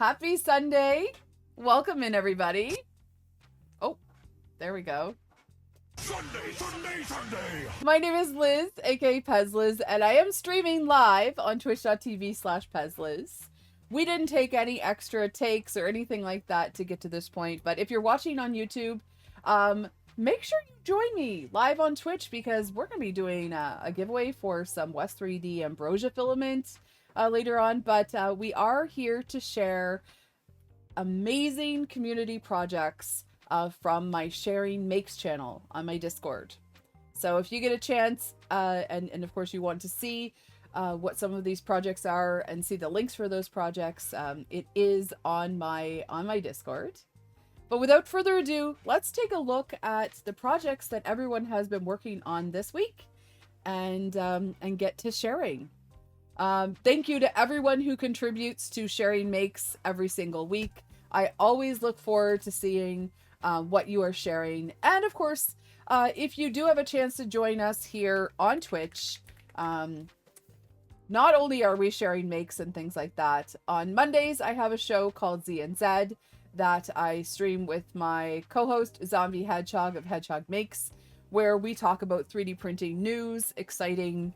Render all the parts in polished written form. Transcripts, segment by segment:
Happy Sunday. Welcome in, everybody. Oh, there we go. Sunday, Sunday, Sunday. My name is Liz, aka Pezliz, and I am streaming live on twitch.tv/Pezliz. We didn't take any extra takes or anything like that to get to this point, but if you're watching on YouTube, make sure you join me live on Twitch because we're going to be doing a giveaway for some West 3D Ambrosia filament later on, but we are here to share amazing community projects from my Sharing Makes channel on my Discord. So if you get a chance, and of course you want to see what some of these projects are and see the links for those projects, it is on my Discord. But without further ado, let's take a look at the projects that everyone has been working on this week and get to sharing. Thank you to everyone who contributes to Sharing Makes every single week. I always look forward to seeing what you are sharing. And of course, if you do have a chance to join us here on Twitch, not only are we sharing makes and things like that, on Mondays I have a show called Zee and Zed that I stream with my co-host Zombie Hedgehog of Hedgehog Makes, where we talk about 3D printing news, exciting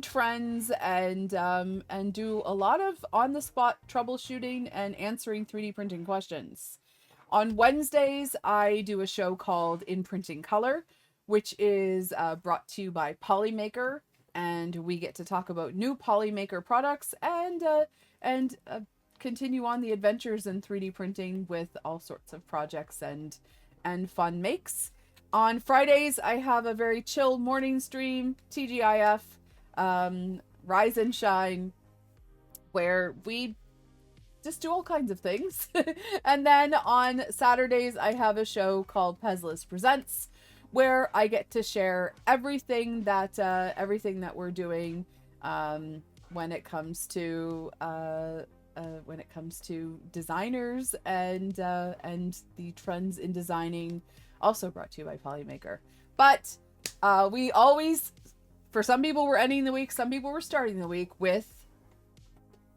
trends, and do a lot of on-the-spot troubleshooting and answering 3D printing questions. On Wednesdays, I do a show called In Printing Color, which is brought to you by Polymaker, and we get to talk about new Polymaker products and continue on the adventures in 3D printing with all sorts of projects and fun makes. On Fridays, I have a very chill morning stream, TGIF, Rise and Shine, where we just do all kinds of things. And then on Saturdays, I have a show called Pezliz Presents, where I get to share everything that we're doing when it comes to designers and the trends in designing. Also brought to you by Polymaker. But we always, for some people we're ending the week, some people we're starting the week with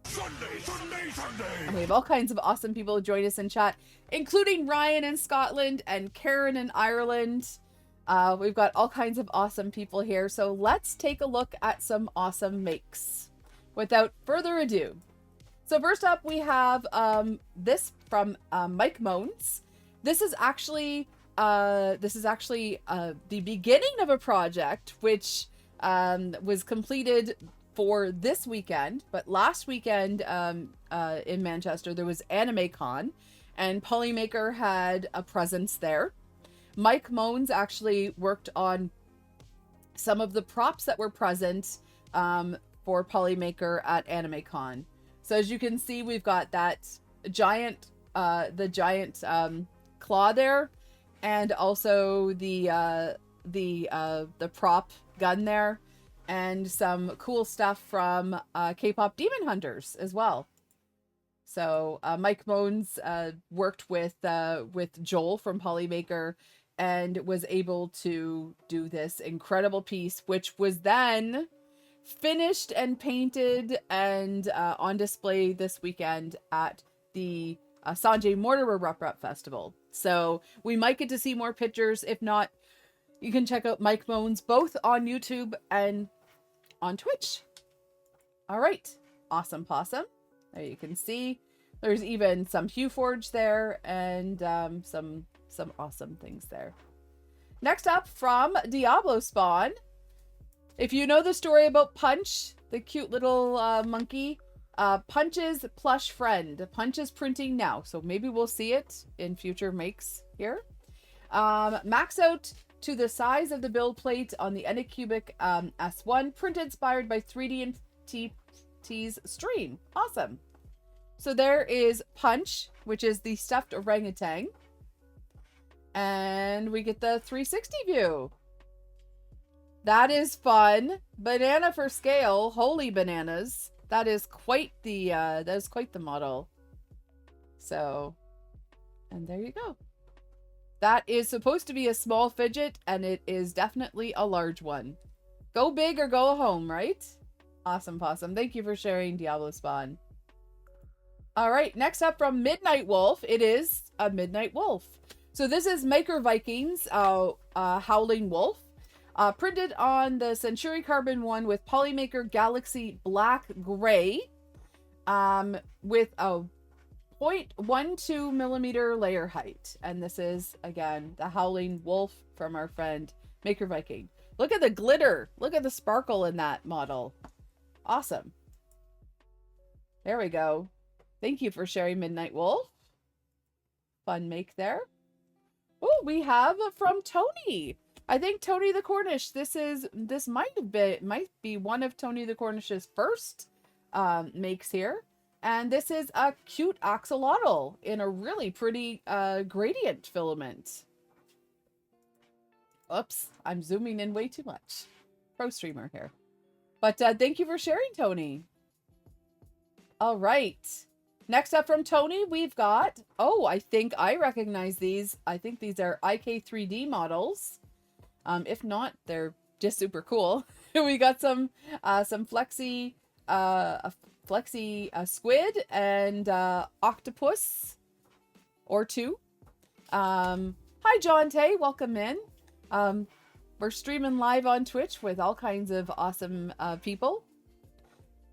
Sunday, Sunday, Sunday. And we have all kinds of awesome people who join us in chat, including Ryan in Scotland and Karen in Ireland. We've got all kinds of awesome people here. So let's take a look at some awesome makes without further ado. So first up, we have this from Mike Moans. This is actually the beginning of a project which was completed for this weekend, but last weekend in Manchester there was AnimeCon, and Polymaker had a presence there. Mike Moans actually worked on some of the props that were present for Polymaker at AnimeCon. So as you can see, we've got that giant claw there, and also the prop gun there, and some cool stuff from K-pop Demon Hunters as well. So Mike Moans worked with Joel from Polymaker and was able to do this incredible piece, which was then finished and painted and on display this weekend at the Sanjay Mortimer Rep Festival. So we might get to see more pictures. If not, you can check out Mike Moans both on YouTube and on Twitch. All right, awesome possum. There you can see there's even some Hue Forge there and some awesome things there. Next up, from Diablo Spawn. If you know the story about Punch, the cute little monkey, Punch's plush friend. Punch is printing now, so maybe we'll see it in future makes here. Max out to the size of the build plate on the Anycubic S1, print inspired by 3D and TT's stream. Awesome. So there is Punch, which is the stuffed orangutan. And we get the 360 view. That is fun. Banana for scale. Holy bananas. That is quite the model. So, and there you go. That is supposed to be a small fidget, and it is definitely a large one. Go big or go home, right? Awesome possum. Thank you for sharing, Diablo Spawn. All right, next up from Midnight Wolf, it is a Midnight Wolf. So this is Maker Vikings, Howling Wolf, printed on the Century Carbon 1 with Polymaker Galaxy Black Gray, with a 0.12 millimeter layer height. And this is, again, the Howling Wolf from our friend Maker Viking. Look at the glitter. Look at the sparkle in that model. Awesome. There we go. Thank you for sharing, Midnight Wolf. Fun make there. Oh, we have from Tony. I think Tony the Cornish. This might be one of Tony the Cornish's first makes here. And this is a cute axolotl in a really pretty gradient filament. Oops, I'm zooming in way too much. Pro streamer here. But thank you for sharing, Tony. All right. Next up from Tony, we've got, oh, I think I recognize these. I think these are IK3D models. If not, they're just super cool. We got some flexi, squid and octopus or two. Hi, John Tay, welcome in. We're streaming live on Twitch with all kinds of awesome people.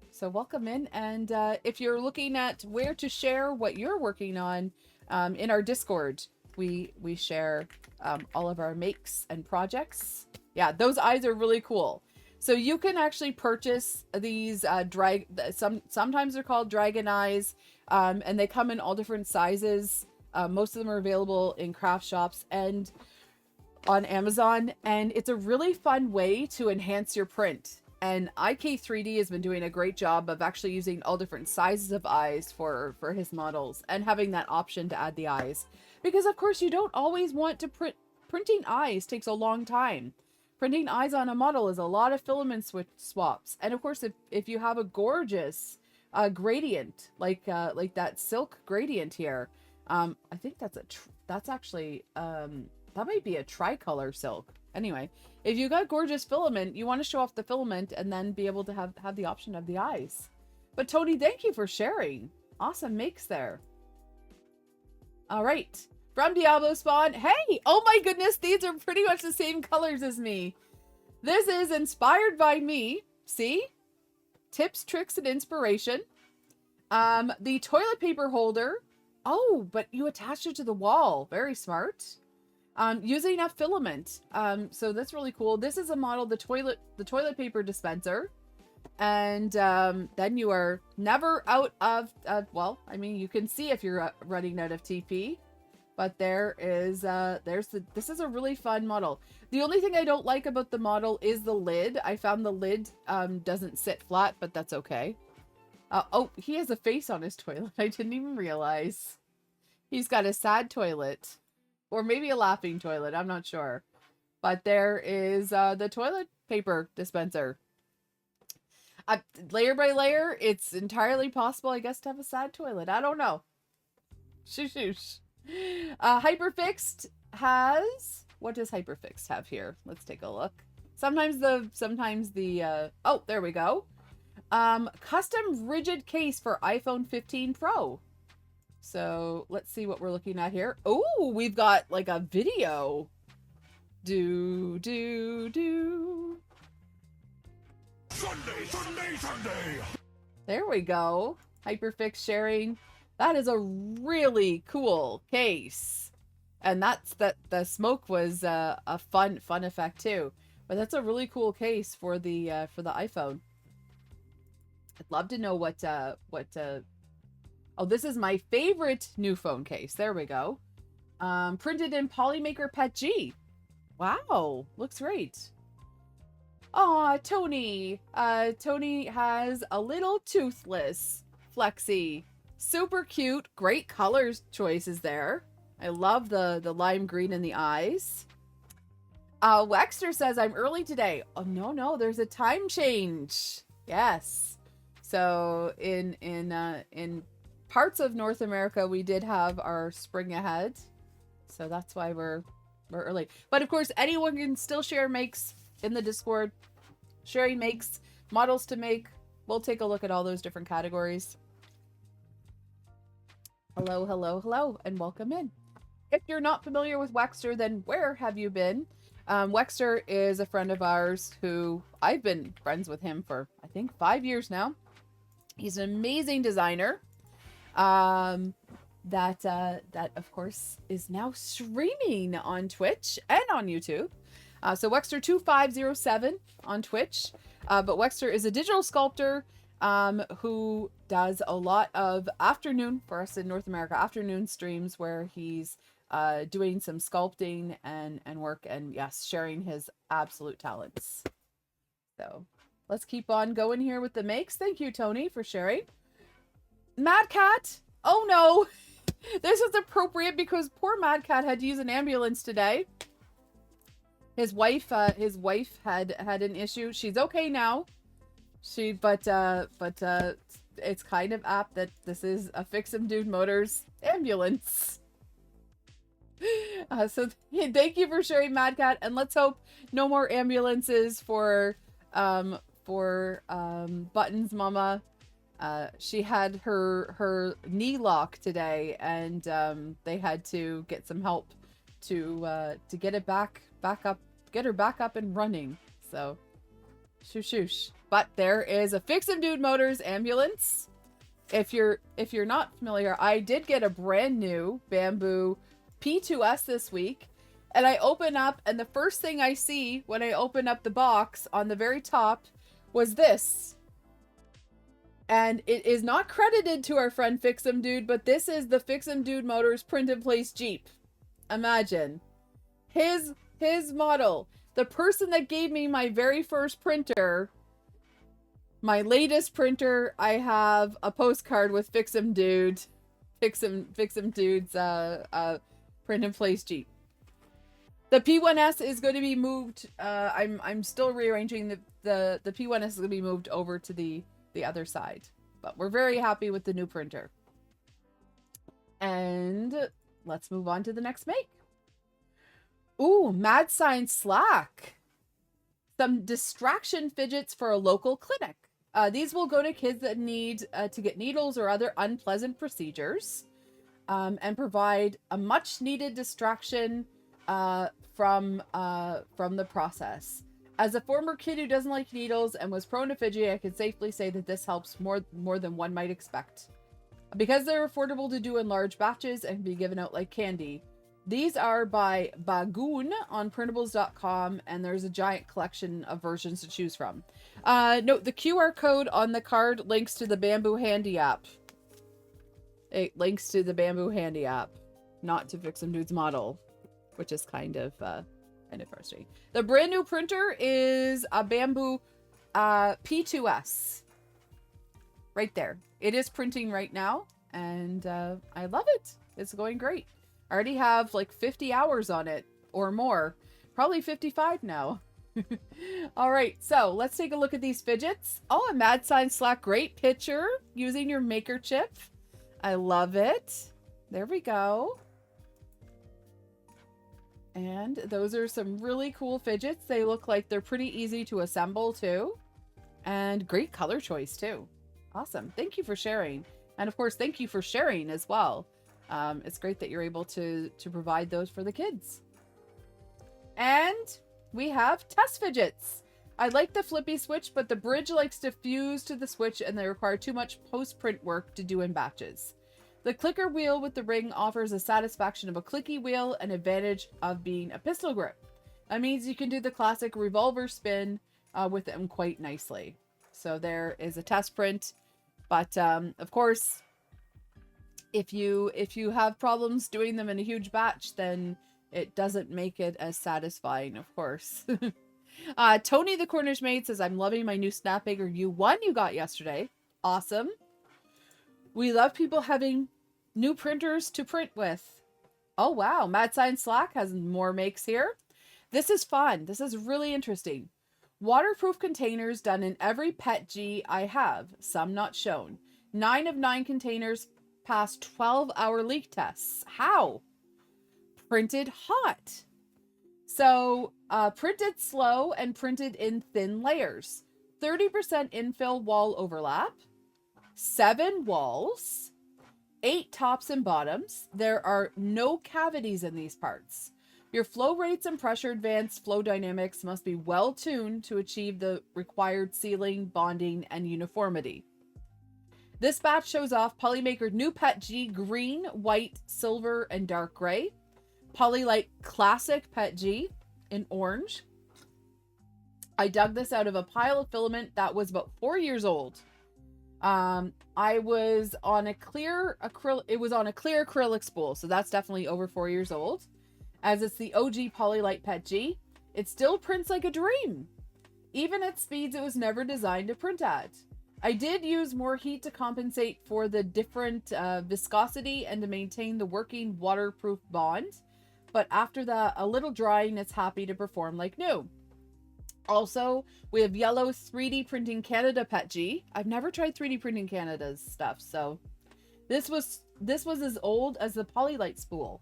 So welcome in, and if you're looking at where to share what you're working on, in our Discord, we share all of our makes and projects. Yeah, those eyes are really cool. So you can actually purchase these sometimes they're called dragon eyes, and they come in all different sizes. Most of them are available in craft shops and on Amazon, and it's a really fun way to enhance your print. And IK3D has been doing a great job of actually using all different sizes of eyes for his models and having that option to add the eyes. Because of course you don't always want to printing eyes takes a long time. Printing eyes on a model is a lot of filament swaps. And of course if you have a gorgeous gradient like that silk gradient here, I think that's actually that might be a tricolor silk. Anyway, if you got gorgeous filament, you want to show off the filament and then be able to have the option of the eyes. But Tony, thank you for sharing. Awesome makes there. All right. From Diablo Spawn. Hey, oh my goodness, these are pretty much the same colors as me. This is inspired by me. See? Tips, tricks, and inspiration. The toilet paper holder. Oh, but you attached it to the wall. Very smart. Using a filament. So that's really cool. This is a model, the toilet paper dispenser. And then you are never out of, well, I mean, you can see if you're running out of TP. But this is a really fun model. The only thing I don't like about the model is the lid. I found the lid doesn't sit flat, but that's okay. Oh, he has a face on his toilet. I didn't even realize. He's got a sad toilet. Or maybe a laughing toilet, I'm not sure. But there is the toilet paper dispenser. Layer by layer, it's entirely possible, I guess, to have a sad toilet. I don't know. Shoosh. Hyperfixed has... What does Hyperfixed have here? Let's take a look. Sometimes the oh, there we go. Custom rigid case for iPhone 15 Pro. So let's see what we're looking at here. Oh, we've got like a video. Sunday. There we go. Hyperfix sharing. That is a really cool case. And the smoke was a fun effect too. But that's a really cool case for the iPhone. I'd love to know what oh, this is my favorite new phone case. There we go. Printed in Polymaker Pet G. Wow, looks great. Aw, Tony. Tony has a little toothless Flexi. Super cute. Great colors choices there. I love the lime green in the eyes. Wexter says, I'm early today. Oh, no, there's a time change. Yes. So in parts of North America, we did have our spring ahead. So that's why we're early. But of course, anyone can still share makes in the Discord. Sharing makes, models to make. We'll take a look at all those different categories. Hello, hello, hello, and welcome in. If you're not familiar with Wexter, then where have you been? Wexter is a friend of ours who I've been friends with him for, I think, 5 years now. He's an amazing designer. That of course is now streaming on Twitch and on YouTube. So Wexter2507 on Twitch. But Wexter is a digital sculptor who does a lot of afternoon, for us in North America, afternoon streams where he's doing some sculpting and work, and yes, sharing his absolute talents. So let's keep on going here with the makes. Thank you, Tony, for sharing. Mad Cat. Oh no, this is appropriate because poor Mad Cat had to use an ambulance today. His wife had an issue. She's okay now. But it's kind of apt that this is a Fix 'em Dude Motors ambulance. So thank you for sharing, Mad Cat, and let's hope no more ambulances for Buttons Mama. She had her knee lock today, and they had to get some help to get it back up, get her back up and running. So shoosh. But there is a Fix 'em Dude Motors ambulance. If you're not familiar, I did get a brand new Bamboo P2S this week, and I open up, and the first thing I see when I open up the box on the very top was this. And it is not credited to our friend Fix 'em Dude, but this is the Fix 'em Dude Motors print and place Jeep. Imagine. His model. The person that gave me my very first printer, my latest printer, I have a postcard with Fix 'em Dude. Fix 'em Dude's print and place Jeep. The P1S is going to be moved. I'm still rearranging the P1S is going to be moved over to the other side, but we're very happy with the new printer. And let's move on to the next make. Ooh, Mad Science Slack. Some distraction fidgets for a local clinic. These will go to kids that need to get needles or other unpleasant procedures, and provide a much needed distraction from the process. As a former kid who doesn't like needles and was prone to fidgeting, I can safely say that this helps more than one might expect. Because they're affordable to do in large batches and can be given out like candy. These are by Bagoon on printables.com, and there's a giant collection of versions to choose from. Note, the QR code on the card links to the Bamboo Handy app. It links to the Bamboo Handy app, not to Fix 'em Dude's model, which is kind of frustrating. The brand new printer is a Bamboo P2S. Right there. It is printing right now, and I love it. It's going great. I already have like 50 hours on it or more. Probably 55 now. All right, so let's take a look at these fidgets. Oh, a Mad Science Slack. Great picture using your maker chip. I love it. There we go. And those are some really cool fidgets. They look like they're pretty easy to assemble too. And great color choice too. Awesome. Thank you for sharing. And of course, thank you for sharing as well. It's great that you're able to provide those for the kids. And we have test fidgets. I like the flippy switch, but the bridge likes to fuse to the switch and they require too much post-print work to do in batches. The clicker wheel with the ring offers the satisfaction of a clicky wheel and advantage of being a pistol grip. That means you can do the classic revolver spin with them quite nicely. So there is a test print, but of course, if you have problems doing them in a huge batch, then it doesn't make it as satisfying, of course. Tony the Cornish Maid says, I'm loving my new Snapmaker U1 you got yesterday. Awesome. We love people having new printers to print with. Oh, wow. Mad Science Slack has more makes here. This is fun. This is really interesting. Waterproof containers done in every pet G I have. Some not shown. 9 of 9 containers passed 12-hour leak tests. How? Printed hot. So, printed slow and printed in thin layers. 30% infill wall overlap. 7 walls. 8 tops and bottoms. There are no cavities in these parts. Your flow rates and pressure advanced flow dynamics must be well tuned to achieve the required sealing, bonding, and uniformity. This batch shows off Polymaker New Pet G green, white, silver, and dark gray. Polylite Classic Pet G in orange. I dug this out of a pile of filament that was about 4 years old. I was on a clear acrylic spool, so that's definitely over 4 years old. As it's the OG Polylite Pet G, it still prints like a dream, even at speeds it was never designed to print at. I did use more heat to compensate for the different viscosity and to maintain the working waterproof bond, but after that, a little drying, it's happy to perform like new. Also, we have yellow 3D Printing Canada Pet G. I've never tried 3D Printing Canada's stuff, so this was as old as the Polylite spool.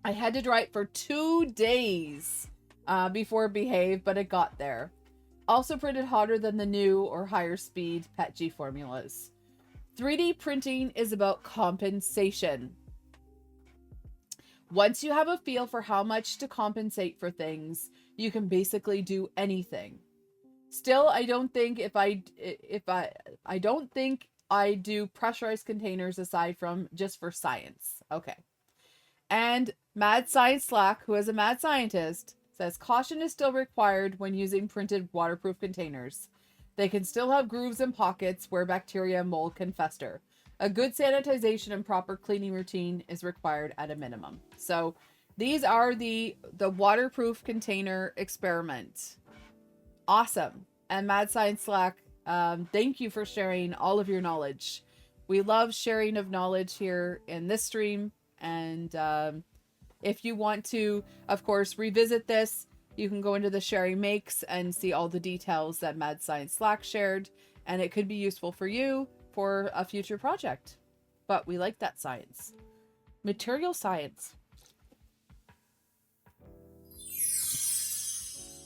I had to dry it for 2 days before it behaved, but it got there. Also printed hotter than the new or higher speed Pet G formulas. 3D printing is about compensation. Once you have a feel for how much to compensate for things, you can basically do anything. Still, I don't think I don't think I do pressurized containers aside from just for science. Okay. And Mad Science Slack, who is a mad scientist, says caution is still required when using printed waterproof containers. They can still have grooves and pockets where bacteria and mold can fester. A good sanitization and proper cleaning routine is required at a minimum. So these are the waterproof container experiment. Awesome. And Mad Science Slack, thank you for sharing all of your knowledge. We love sharing of knowledge here in this stream. And if you want to, of course, revisit this, you can go into the sharing makes and see all the details that Mad Science Slack shared. And it could be useful for you for a future project. But we like that science. Material science.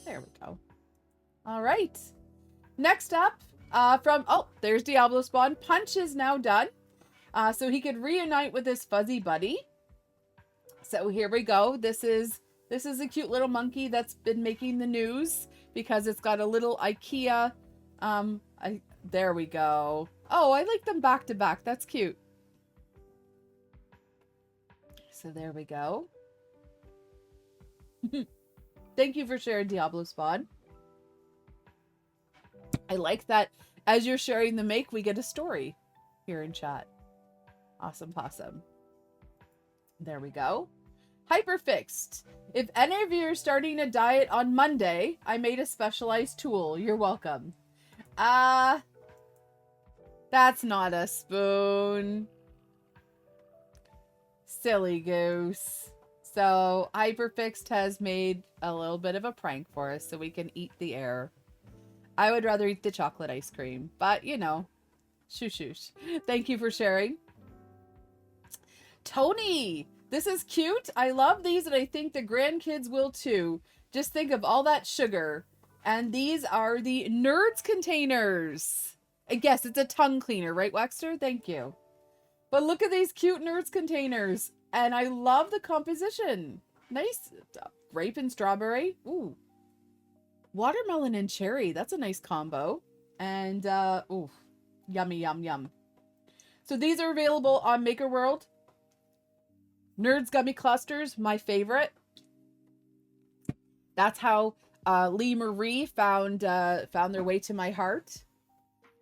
There we go. All right. Next up, there's Diablo Spawn. Punch is now done. So he could reunite with his fuzzy buddy. So here we go. This is a cute little monkey that's been making the news because it's got a little IKEA. There we go. Oh, I like them back to back. That's cute. So there we go. Thank you for sharing, Diablo Spawn. I like that as you're sharing the make, we get a story here in chat. Awesome possum. There we go. Hyperfixed. If any of you are starting a diet on Monday, I made a specialized tool. You're welcome. That's not a spoon. Silly goose. So Hyperfixed has made a little bit of a prank for us so we can eat the air. I would rather eat the chocolate ice cream, but you know, shoosh. Thank you for sharing. Tony, this is cute. I love these and I think the grandkids will too. Just think of all that sugar. And these are the Nerds containers. I guess it's a tongue cleaner, right, Wexter? Thank you. But look at these cute Nerds containers. And I love the composition. Nice. Grape and strawberry. Ooh. Watermelon and cherry. That's a nice combo. And, ooh. Yummy, yum, yum. So these are available on Maker World. Nerds Gummy Clusters, my favorite. That's how Lee Marie found their way to my heart.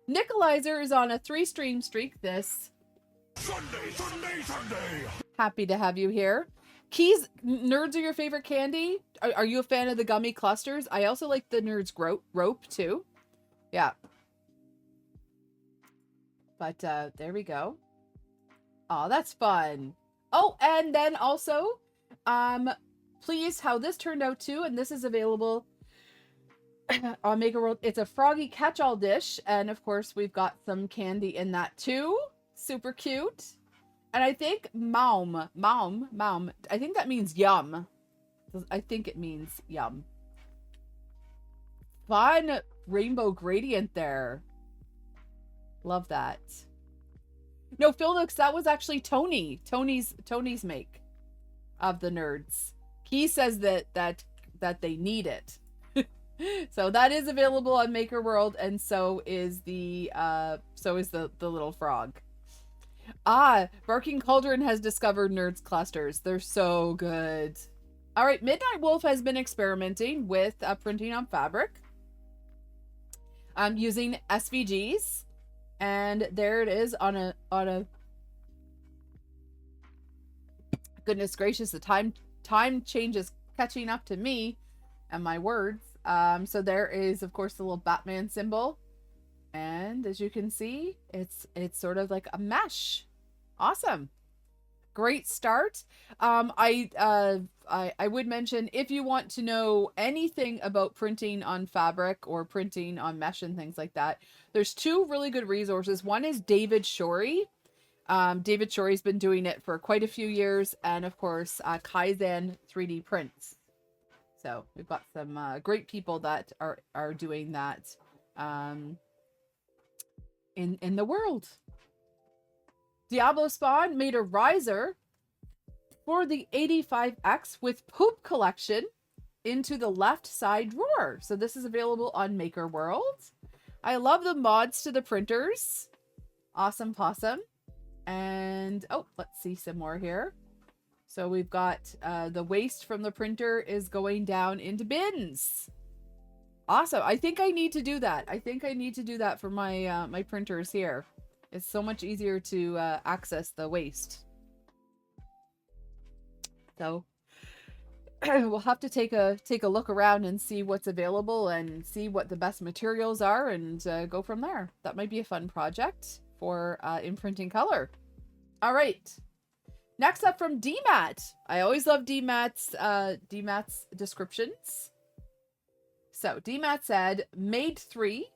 Nicolizer is on a 3-stream streak this. Sunday. Happy to have you here. Keys, Nerds are your favorite candy? Are you a fan of the gummy clusters? I also like the Nerds rope too. Yeah. But there we go. Oh, that's fun. Oh, and then also, please, how this turned out too, and this is available on Maker World. It's a froggy catch-all dish, and of course, we've got some candy in that too. Super cute. And I think maum, I think that means yum. I think it means yum. Fun rainbow gradient there. Love that. No, Phil Nooks, that was actually Tony's make of the nerds. He says that they need it. So that is available on Maker World, and so is the little frog. Ah, Barking Cauldron has discovered nerds clusters. They're so good. All right, Midnight Wolf has been experimenting with printing on fabric, using SVGs, and there it is on a. Goodness gracious, the time change is catching up to me and my words. So there is, of course, the little Batman symbol, and as you can see, it's sort of like a mesh. Awesome. Great start. I would mention, if you want to know anything about printing on fabric or printing on mesh and things like that, there's two really good resources. One is David Shorey. David Shorey's been doing it for quite a few years, and of course, Kaizen 3D prints. So we've got some great people that are doing that in the world. Diablo Spawn made a riser for the 85X with poop collection into the left side drawer. So this is available on Maker World. I love the mods to the printers. Awesome possum. And oh, let's see some more here. So we've got the waste from the printer is going down into bins. Awesome. I think I need to do that. I think I need to do that for my my printers here. It's so much easier to access the waste. So we'll have to take a look around and see what's available and see what the best materials are, and go from there. That might be a fun project for imprinting color. All right. Next up from DMAT. I always love DMAT's descriptions. So DMAT said, made 3,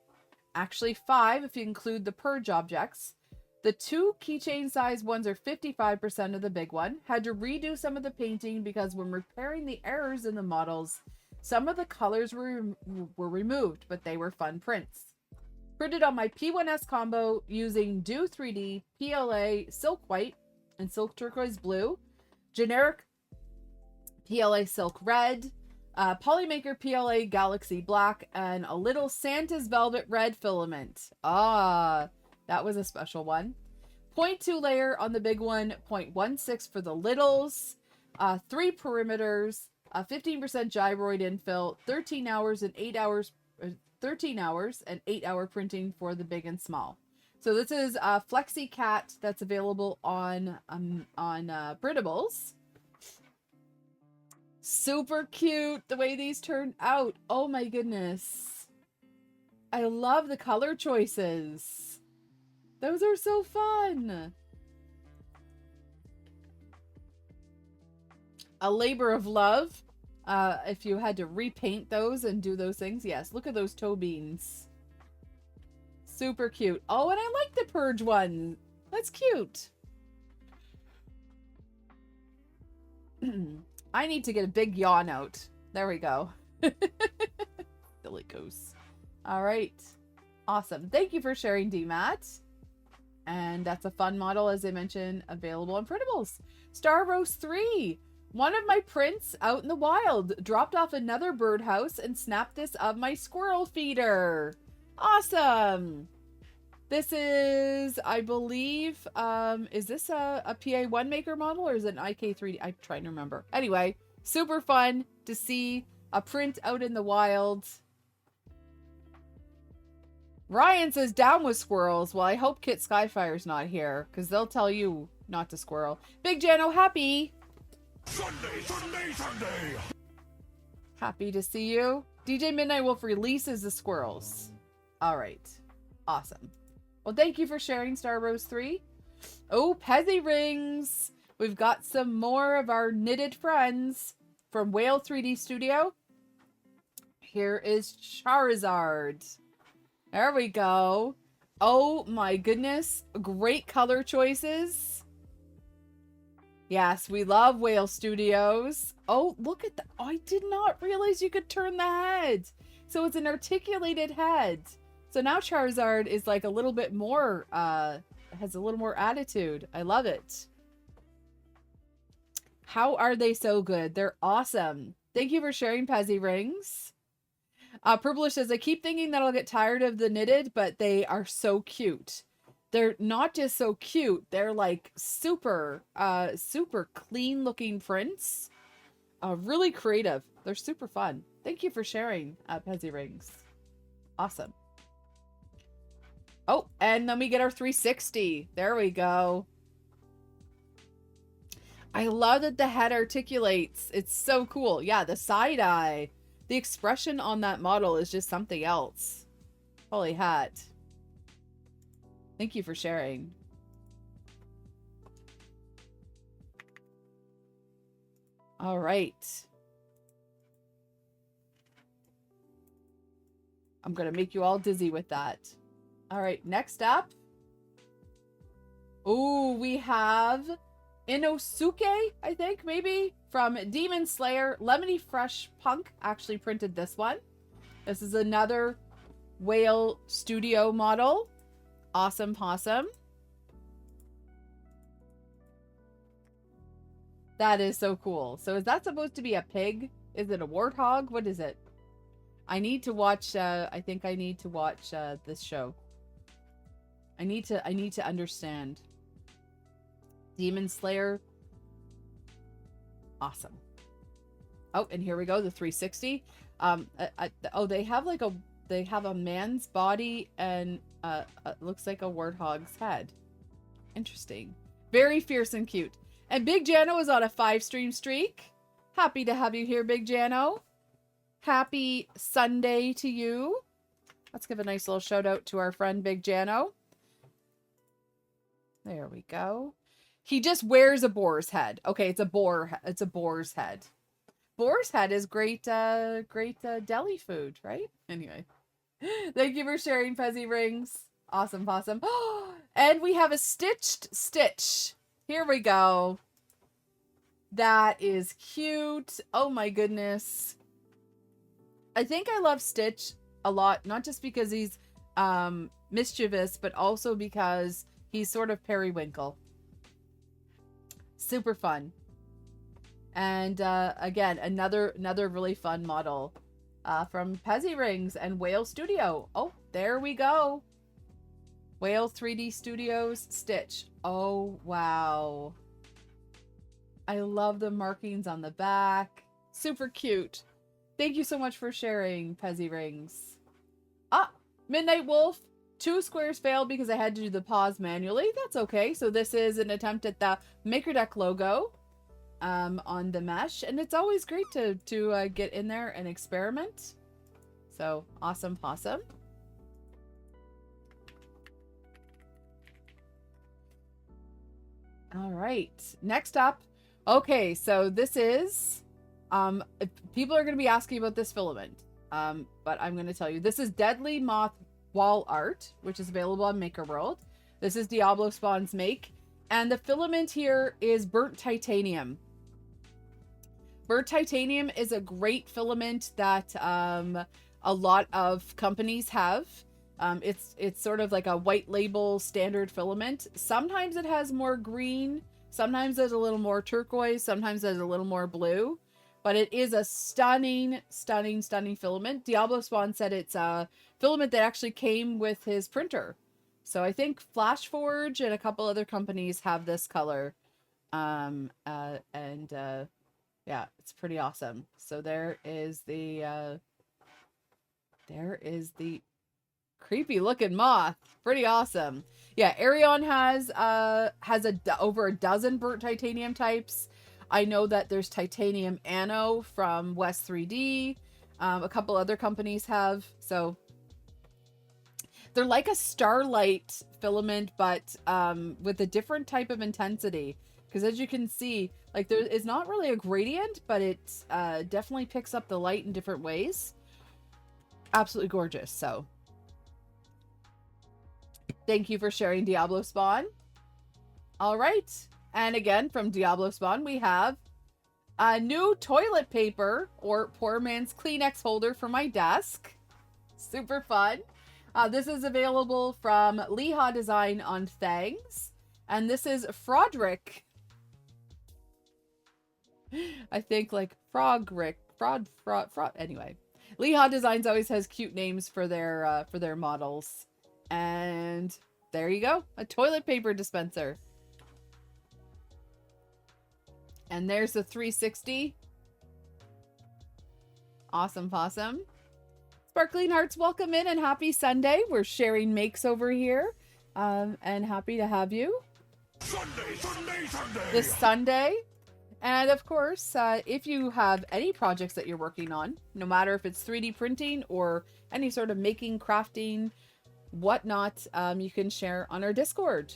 actually 5 if you include the purge objects. The 2 keychain size ones are 55% of the big one. Had to redo some of the painting because when repairing the errors in the models, some of the colors were removed, but they were fun prints. Printed on my P1S combo using Do 3D, PLA Silk White, and Silk Turquoise Blue, generic PLA Silk Red, Polymaker PLA Galaxy Black, and a little Santa's Velvet Red filament. Ah, that was a special one. 0.2 layer on the big one, 0.16 for the littles, 3 perimeters, 15% gyroid infill, 13 hours and 8 hours, 13 hours and 8 hour printing for the big and small. So this is Flexi Cat that's available on printables. Super cute the way these turned out. Oh my goodness. I love the color choices. Those are so fun. A labor of love. If you had to repaint those and do those things. Yes, look at those toe beans. Super cute. Oh, and I like the purge one. That's cute. I need to get a big yawn out. There we go. Silly goose. All right. Awesome. Thank you for sharing, DMAT. And that's a fun model, as I mentioned, available on printables. Star Rose 3. One of my prints out in the wild. Dropped off another birdhouse and snapped this of my squirrel feeder. Awesome. This is, I believe, is this a PA1 Maker model or is it an IK3D? I'm trying to remember. Anyway, super fun to see a print out in the wild. Ryan says, down with squirrels. Well, I hope Kit Skyfire's not here because they'll tell you not to squirrel. Big Jano, happy. Sunday! Happy to see you. DJ Midnight Wolf releases the squirrels. All right. Awesome. Well, thank you for sharing, Star Rose 3. Oh, Pezzy rings. We've got some more of our knitted friends from Whale 3D Studio. Here is Charizard. There we go. Oh my goodness. Great color choices. Yes, we love Whale Studios. Oh, look at that. Oh, I did not realize you could turn the head. So it's an articulated head. So now Charizard is like a little bit more has a little more attitude. I love it. How are they so good? They're awesome. Thank you for sharing, Pezzy Rings. Purplish says, I keep thinking that I'll get tired of the knitted, but they are so cute. They're not just so cute, they're like super clean looking prints. Really creative. They're super fun. Thank you for sharing, Pezzy Rings. Awesome. Oh, and then we get our 360. There we go. I love that the head articulates. It's so cool. Yeah, the side eye. The expression on that model is just something else. Holy hat. Thank you for sharing. All right. I'm going to make you all dizzy with that. All right, next up. Oh, we have Inosuke, I think, maybe, from Demon Slayer. Lemony Fresh Punk actually printed this one. This is another Whale Studio model. Awesome possum. That is so cool. So is that supposed to be a pig? Is it a warthog? What is it? I need to watch, I think I need to watch this show. I need to understand. Demon Slayer. Awesome. Oh, and here we go, the 360. Oh, they have like a man's body and looks like a warthog's head. Interesting. Very fierce and cute. And Big Jano is on a 5-stream streak. Happy to have you here, Big Jano. Happy Sunday to you. Let's give a nice little shout out to our friend Big Jano. There we go. He just wears a boar's head. Okay, it's a boar's head. Boar's head is great deli food, right? Anyway. Thank you for sharing, Pezzy Rings. Awesome possum. And we have a stitched Stitch. Here we go. That is cute. Oh my goodness. I think I love Stitch a lot, not just because he's mischievous, but also because he's sort of periwinkle. Super fun. And again, another really fun model from Pezzy Rings and Whale Studio. Oh, there we go. Whale 3D Studios Stitch. Oh, wow. I love the markings on the back. Super cute. Thank you so much for sharing, Pezzy Rings. Ah, Midnight Wolf. 2 squares failed because I had to do the pause manually. That's okay. So this is an attempt at the Maker Deck logo on the mesh. And it's always great to get in there and experiment. So, awesome possum. All right. Next up. Okay, so this is... people are going to be asking about this filament. But I'm going to tell you. This is Deadly Moth wall art, which is available on Maker World. This is Diablo Spawn's make. And the filament here is burnt titanium. Burnt titanium is a great filament that a lot of companies have. It's sort of like a white label standard filament. Sometimes it has more green. Sometimes there's a little more turquoise. Sometimes there's a little more blue. But it is a stunning, stunning, stunning filament. Diablo Spawn said it's a filament that actually came with his printer. So I think Flashforge and a couple other companies have this color. Yeah, it's pretty awesome. So there is the creepy looking moth. Pretty awesome. Yeah, Arion has over a dozen burnt titanium types. I know that there's titanium Anno from West 3D. A couple other companies have. So they're like a starlight filament, but with a different type of intensity. Because as you can see, like there is not really a gradient, but it definitely picks up the light in different ways. Absolutely gorgeous. So thank you for sharing, Diablo Spawn. All right. And again, from Diablo Spawn, we have a new toilet paper or poor man's Kleenex holder for my desk. Super fun. This is available from Leha Design on Thangs. And this is Frodrick. I think like Frogrick. Fraud. Anyway. Leha Designs always has cute names for their models. And there you go. A toilet paper dispenser. And there's the 360. Awesome possum. Sparkling Hearts, welcome in and happy Sunday. We're sharing makes over here. And happy to have you. Sunday. This Sunday. And of course, if you have any projects that you're working on, no matter if it's 3D printing or any sort of making, crafting, whatnot, you can share on our Discord.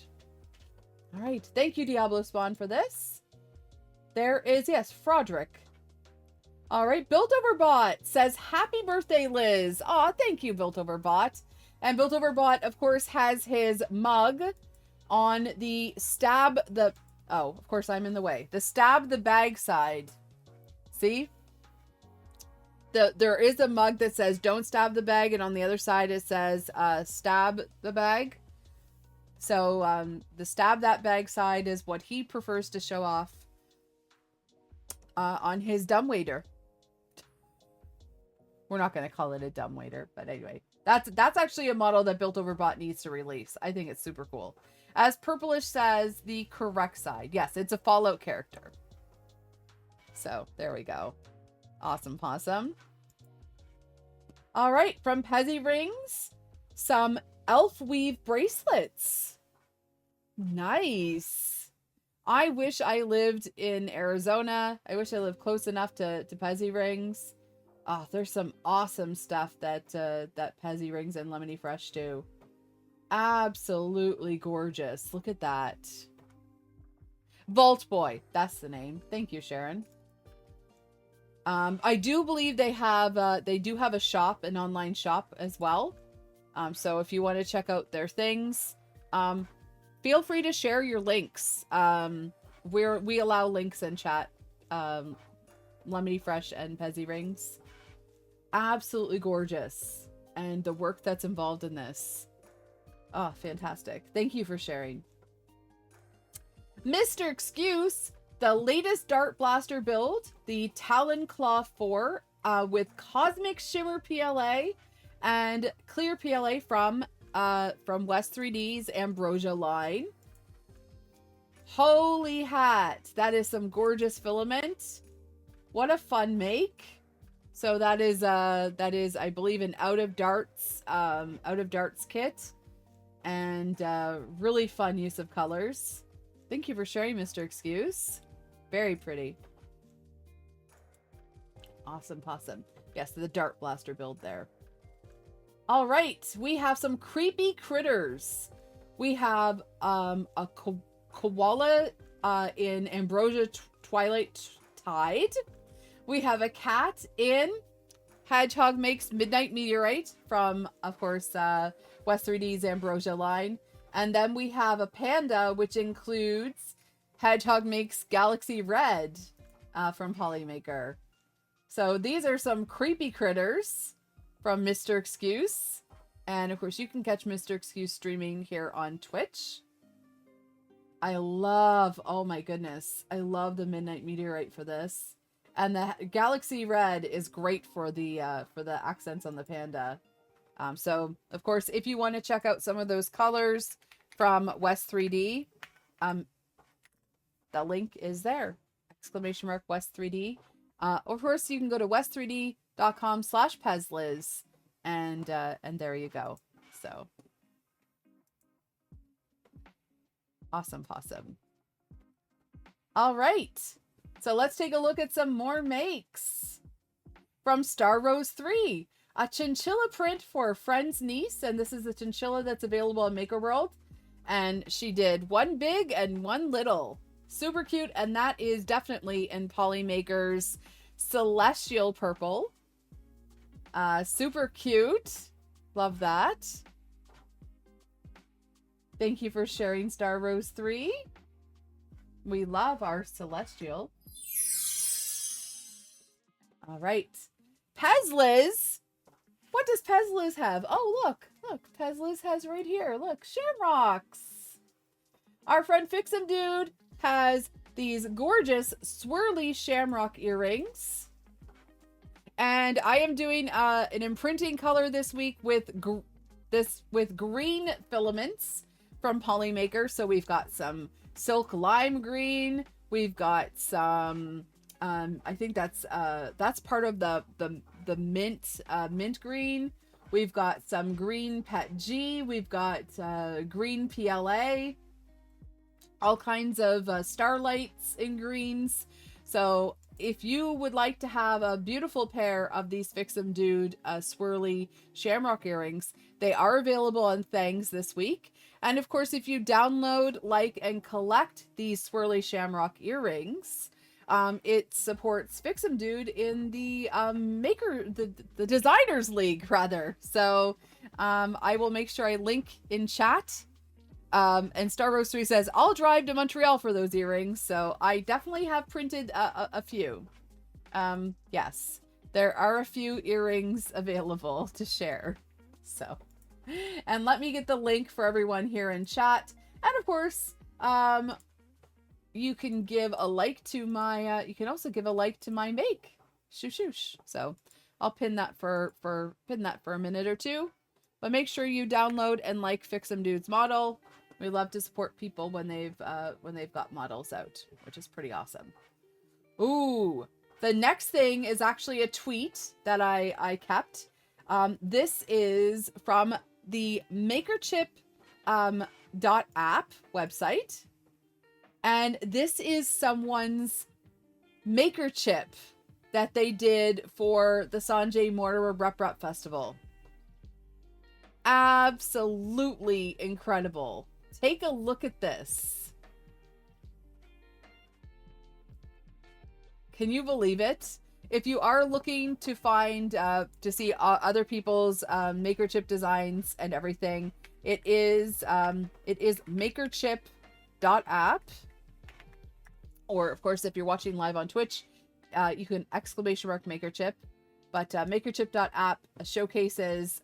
All right. Thank you, Diablo Spawn, for this. There is, yes, Frodrick. All right. Built Over Bot says, happy birthday, Liz. Aw, thank you, Built Over Bot. And Built Over Bot, of course, has his mug on the stab the... Oh, of course, I'm in the way. The stab the bag side. See? There is a mug that says, don't stab the bag. And on the other side, it says, stab the bag. So, the stab that bag side is what he prefers to show off on his dumbwaiter. We're not going to call it a dumbwaiter, but anyway. That's actually a model that Built Over Bot needs to release. I think it's super cool. As Purplish says, the correct side. Yes, it's a Fallout character. So, there we go. Awesome possum. All right, from Pezzy Rings, some elf weave bracelets. Nice. I wish I lived in Arizona. I wish I lived close enough to Pezzy Rings. Oh, there's some awesome stuff that Pezzy Rings and Lemony Fresh do. Absolutely gorgeous. Look at that. Vault Boy. That's the name. Thank you, Sharon. I do believe they do have a shop, an online shop as well. So if you want to check out their things, feel free to share your links. We allow links in chat. Lemony Fresh and Pezzy Rings. Absolutely gorgeous. And the work that's involved in this. Oh, fantastic. Thank you for sharing. Mr. Excuse, the latest Dart Blaster build, the Talon Claw 4, with Cosmic Shimmer PLA and Clear PLA from West 3D's Ambrosia line. Holy hat. That is some gorgeous filament. What a fun make. So that is I believe an out of darts kit, and really fun use of colors. Thank you for sharing, Mr. Excuse. Very pretty. Awesome possum. Yes, the Dart Blaster build there. All right, we have some creepy critters. We have a koala in Ambrosia Twilight Tide. We have a cat in Hedgehog Makes Midnight Meteorite from, of course, West 3D's Ambrosia line. And then we have a panda, which includes Hedgehog Makes Galaxy Red from Polymaker. So these are some creepy critters from Mr. Excuse. And, of course, you can catch Mr. Excuse streaming here on Twitch. I love, oh my goodness, I love the Midnight Meteorite for this. And the Galaxy Red is great for the accents on the panda. So, of course, if you want to check out some of those colors from West 3D, the link is there. ! West 3D. Of course, you can go to west3d.com/pezliz, and there you go. So, awesome possum. All right. So let's take a look at some more makes. From Star Rose 3, a chinchilla print for a friend's niece. And this is a chinchilla that's available on Maker World. And she did one big and one little. Super cute. And that is definitely in Polymaker's Celestial Purple. Super cute. Love that. Thank you for sharing, Star Rose 3. We love our Celestial. All right. Pezliz. What does Pezliz have? Oh, look. Look, pezliz has right here. Look, shamrocks. Our friend Fix'em Dude has these gorgeous swirly shamrock earrings. And I am doing an imprinting color this week with green filaments from Polymaker. So we've got some silk lime green. We've got some I think that's part of the mint green. We've got some green Pet G. We've got green PLA. All kinds of starlights in greens. So if you would like to have a beautiful pair of these Fix'em Dude swirly shamrock earrings, they are available on Thangs this week. And of course, if you download, like, and collect these swirly shamrock earrings, it supports Fix'em Dude in the the Designers League, rather. So I will make sure I link in chat. And Star Roastery says, I'll drive to Montreal for those earrings. So I definitely have printed a few. Yes, there are a few earrings available to share. So, and let me get the link for everyone here in chat. And of course, you can give a like to my, you can also give a like to my make. Shoosh. So I'll pin that for a minute or two. But make sure you download and like Fix'em Dude's model. We love to support people when they've got models out, which is pretty awesome. Ooh, the next thing is actually a tweet that I kept. This is from the Makerchip .app website, and this is someone's Makerchip that they did for the Sanjay Mortimer Rep Festival. Absolutely incredible. Take a look at this. Can you believe it? If you are looking to find, to see other people's Makerchip designs and everything, it is makerchip.app. Or, of course, if you're watching live on Twitch, you can ! Makerchip. But makerchip.app showcases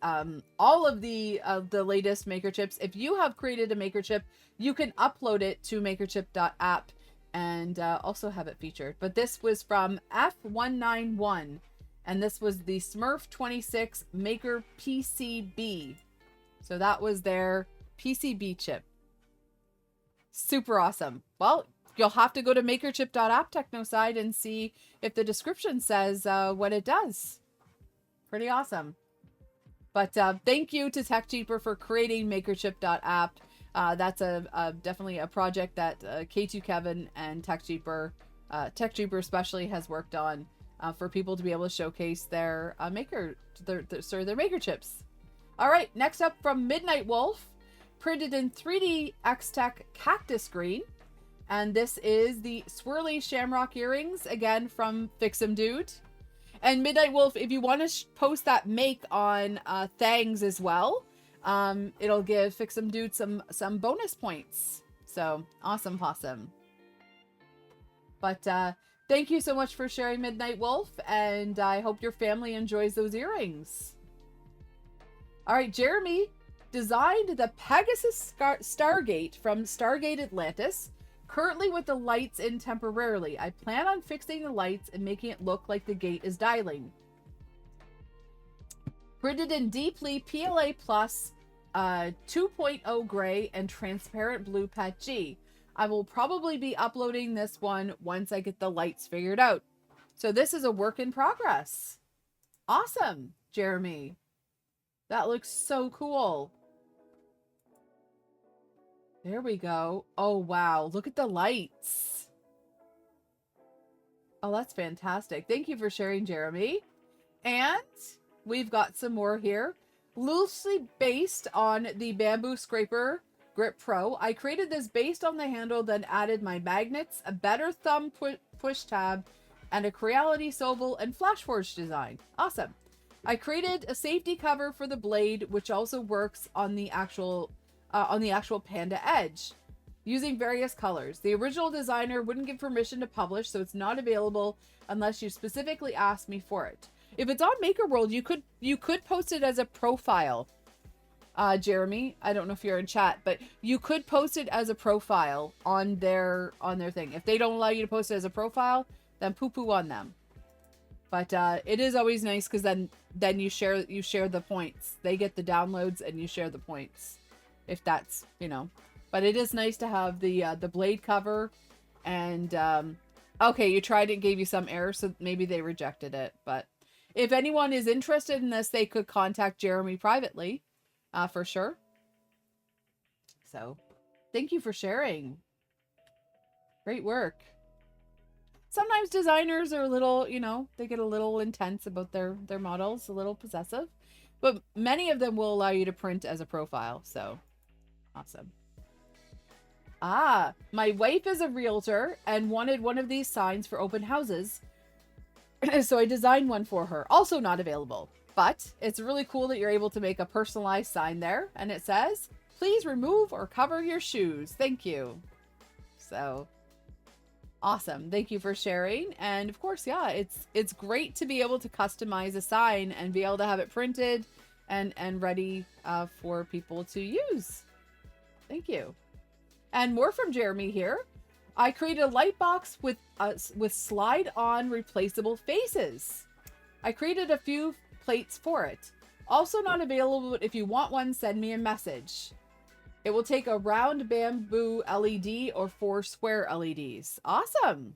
all of the latest Makerchips. If you have created a Makerchip, you can upload it to makerchip.app and also have it featured. But this was from F191, and this was the Smurf 26 Maker PCB. So that was their PCB chip. Super awesome. Well, you'll have to go to makerchip.app technoside and see if the description says what it does. Pretty awesome. But thank you to TechJeeper for creating makerchip.app. That's definitely a project that K2 Kevin and TechJeeper especially has worked on for people to be able to showcase their their maker chips. All right, next up from Midnight Wolf, printed in 3D X-Tech Cactus Green. And this is the swirly shamrock earrings, again from Fix'em Dude. And Midnight Wolf, if you want to post that make on Thangs as well, it'll give Fix'em Dude some bonus points. So awesome possum. But thank you so much for sharing, Midnight Wolf, and I hope your family enjoys those earrings. All right, Jeremy designed the Pegasus Stargate from Stargate Atlantis. Currently with the lights in temporarily. I plan on fixing the lights and making it look like the gate is dialing. Printed in deeply PLA Plus 2.0 gray and transparent blue Pet G. I will probably be uploading this one once I get the lights figured out. So this is a work in progress. Awesome, Jeremy. That looks so cool. There we go. Oh, wow. Look at the lights. Oh, that's fantastic. Thank you for sharing, Jeremy. And we've got some more here. Loosely based on the Bamboo Scraper Grip Pro, I created this based on the handle, then added my magnets, a better thumb push tab, and a Creality Sobel and Flashforge design. Awesome. I created a safety cover for the blade, which also works on the actual Panda Edge, using various colors. The original designer wouldn't give permission to publish, so it's not available unless you specifically ask me for it. If it's on Maker World, you could post it as a profile Jeremy. I don't know if you're in chat, but you could post it as a profile on their thing. If they don't allow you to post it as a profile, then poo-poo on them. But it is always nice because then you share the points. They get the downloads and you share the points. If that's, But it is nice to have the blade cover and okay, you tried it, gave you some error, so maybe they rejected it. But if anyone is interested in this, they could contact Jeremy privately, for sure. So, thank you for sharing. Great work. Sometimes designers are a little, they get a little intense about their models, a little possessive. But many of them will allow you to print as a profile, so awesome. Ah, my wife is a realtor and wanted one of these signs for open houses. So I designed one for her. Also not available. But it's really cool that you're able to make a personalized sign there. And it says, please remove or cover your shoes. Thank you. So awesome. Thank you for sharing. And of course, yeah, it's great to be able to customize a sign and be able to have it printed and ready for people to use. Thank you. And more from Jeremy here. I created a light box with slide-on replaceable faces. I created a few plates for it. Also not available, but if you want one, send me a message. It will take a round bamboo LED or 4 square LEDs. Awesome.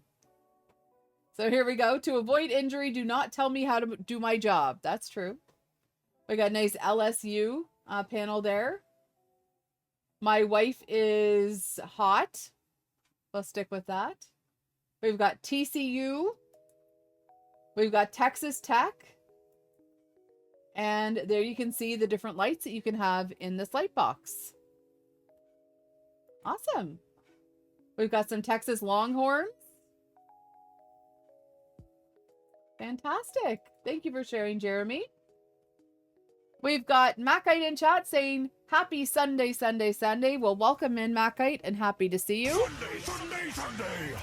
So here we go. To avoid injury, do not tell me how to do my job. That's true. We got a nice LSU panel there. My wife is hot. Let's stick with that. We've got TCU. We've got Texas Tech. And there you can see the different lights that you can have in this light box. Awesome. We've got some Texas Longhorns. Fantastic. Thank you for sharing, Jeremy. We've got Macite in chat saying, happy Sunday, Sunday, Sunday. Well, welcome in, Macite, and happy to see you. Sunday, Sunday, Sunday.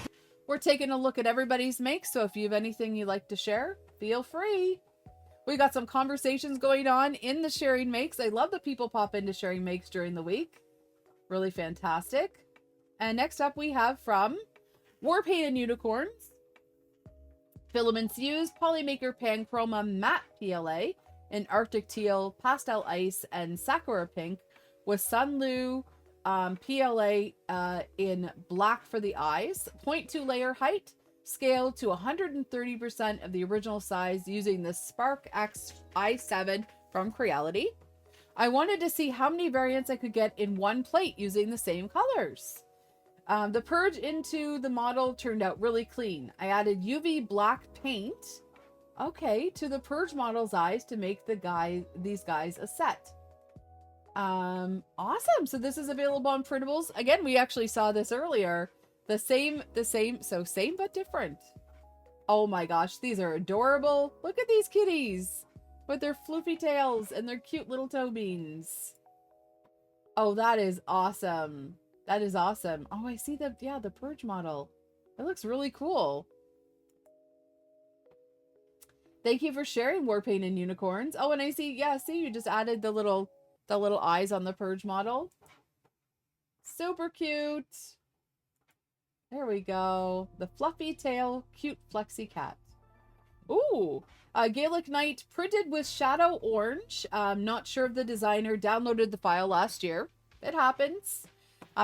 We're taking a look at everybody's makes, so if you have anything you'd like to share, feel free. We got some conversations going on in the sharing makes. I love that people pop into sharing makes during the week. Really fantastic. And next up we have from Warpaint and Unicorns. Filaments used, Polymaker Panchroma Matte PLA in Arctic Teal, Pastel Ice, and Sakura Pink with Sunlu PLA in Black for the eyes. 0.2 layer height, scaled to 130% of the original size using the Spark X i7 from Creality. I wanted to see how many variants I could get in one plate using the same colors. The purge into the model turned out really clean. I added UV black paint, to the purge model's eyes to make these guys a set. Awesome. So this is available on printables. Again, we actually saw this earlier. The same, so same but different. Oh my gosh, these are adorable. Look at these kitties with their floofy tails and their cute little toe beans. Oh, that is awesome. That is awesome. Oh, I see the purge model. It looks really cool. Thank you for sharing, Warpaint and Unicorns. Oh, and I see, you just added the little eyes on the purge model. Super cute. There we go. The fluffy tail, cute flexi cat. Ooh, Gaelic Knight printed with Shadow Orange. Not sure if the designer downloaded the file last year. It happens.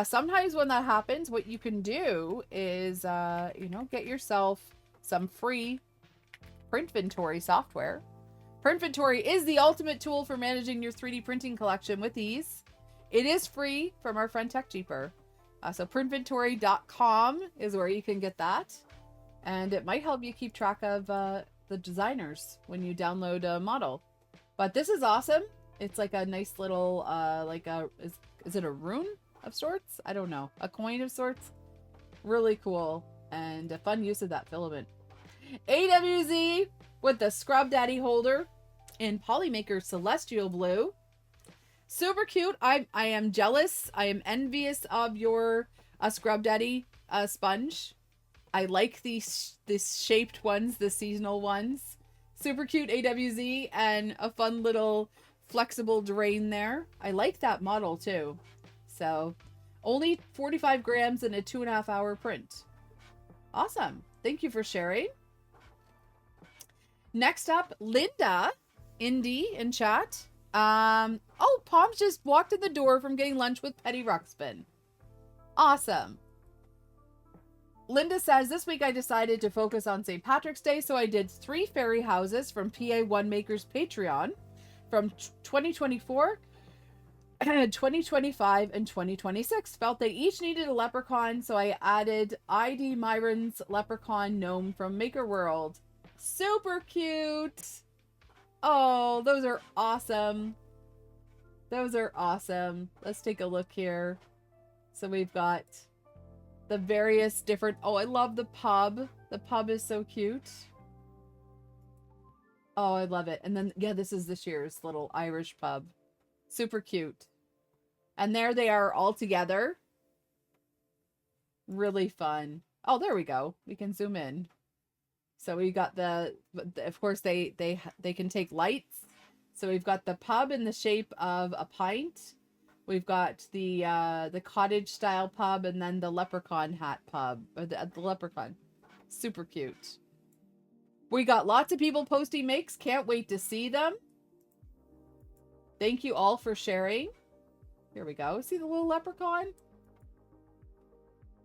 Sometimes when that happens, what you can do is, get yourself some free Printventory software. Printventory is the ultimate tool for managing your 3D printing collection with ease. It is free from our friend TechCheaper. So printventory.com is where you can get that. And it might help you keep track of the designers when you download a model. But this is awesome. It's like a nice little, is it a rune of sorts? I don't know. A coin of sorts? Really cool. And a fun use of that filament. AWZ with the Scrub Daddy holder in Polymaker Celestial Blue. Super cute. I am jealous. I am envious of your Scrub Daddy sponge. I like these shaped ones, the seasonal ones. Super cute AWZ and a fun little flexible drain there. I like that model too. So only 45 grams and a 2.5 hour print. Awesome. Thank you for sharing. Next up, Linda, Indy in chat. Oh, Pom's just walked in the door from getting lunch with Petty Ruxpin. Awesome. Linda says, this week I decided to focus on St. Patrick's Day, so I did 3 fairy houses from PA One Maker's Patreon from 2024, 2025, and 2026. Felt they each needed a leprechaun, so I added ID Myron's leprechaun gnome from Maker World. Super cute. Oh, those are awesome. Those are awesome. Let's take a look here. So we've got the various different... Oh, I love the pub. The pub is so cute. Oh, I love it. And then, yeah, this is this year's little Irish pub. Super cute. And there they are all together. Really fun. Oh, there we go. We can zoom in. So we got of course, they can take lights. So we've got the pub in the shape of a pint. We've got the cottage style pub, and then the leprechaun hat pub, or the leprechaun. Super cute. We got lots of people posting makes. Can't wait to see them. Thank you all for sharing. Here we go. See the little leprechaun?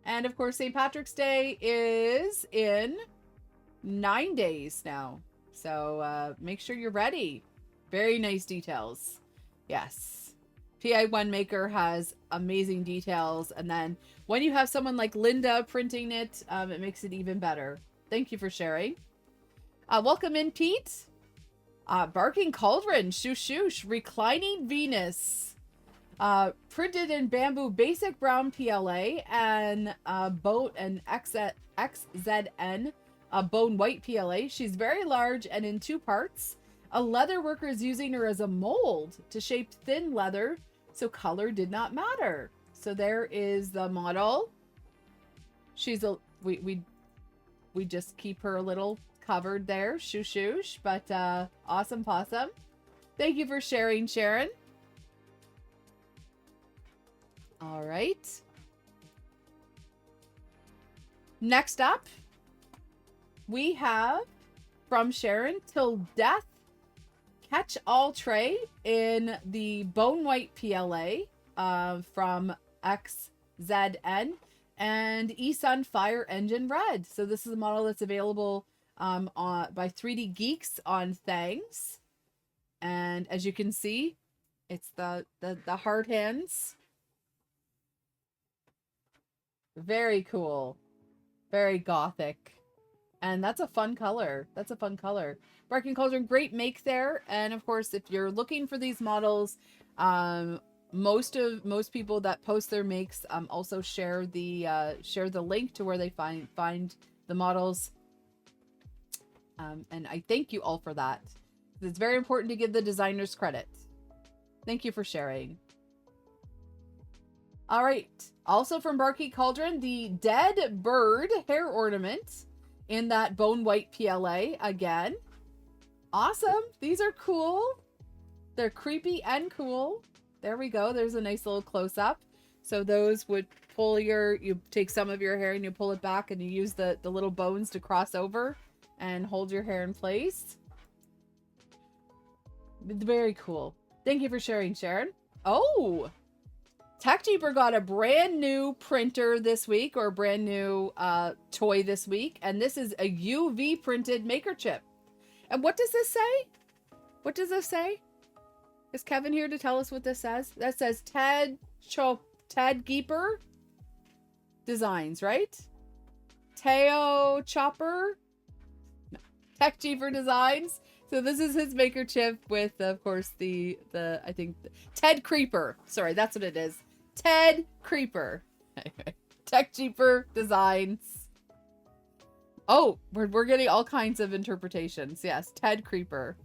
And of course, St. Patrick's Day is in 9 days now. So make sure you're ready. Very nice details. Yes. PI One Maker has amazing details. And then when you have someone like Linda printing it, it makes it even better. Thank you for sharing. Welcome in, Pete. Barking Cauldron, Shoosh, Reclining Venus. Printed in bamboo basic brown PLA and boat and XZN bone white PLA. She's very large and in 2 parts. A leather worker is using her as a mold to shape thin leather, so color did not matter. So there is the model. She's a we just keep her a little covered there, shoosh, but awesome possum. Thank you for sharing, Sharon. All right. Next up, we have from Sharon, Till Death Catch All Tray in the Bone White PLA from XZN and eSun Fire Engine Red. So this is a model that's available by 3D Geeks on Thangs. And as you can see, it's the hard hands. Very cool. Very gothic. And that's a fun color. That's a fun color. Barking Cauldron, great make there. And of course, if you're looking for these models, most people that post their makes also share the link to where they find the models. And I thank you all for that. It's very important to give the designers credit. Thank you for sharing. All right. Also from Barking Cauldron, the Dead Bird hair ornament in that bone white PLA again. Awesome. These are cool. They're creepy and cool. There we go. There's a nice little close-up. So those would pull you take some of your hair and you pull it back and you use the little bones to cross over and hold your hair in place. Very cool. Thank you for sharing, Sharon. Oh, TechJeeper got a brand new printer this week, or a brand new toy this week. And this is a UV printed maker chip. And what does this say? What does this say? Is Kevin here to tell us what this says? That says TechJeeper Designs, right? Teo Chopper? No. TechJeeper Designs. So this is his maker chip with, of course, I think Ted Creeper. Sorry, that's what it is. Ted Creeper. TechJeeper Designs. Oh, we're getting all kinds of interpretations. Yes, Ted Creeper.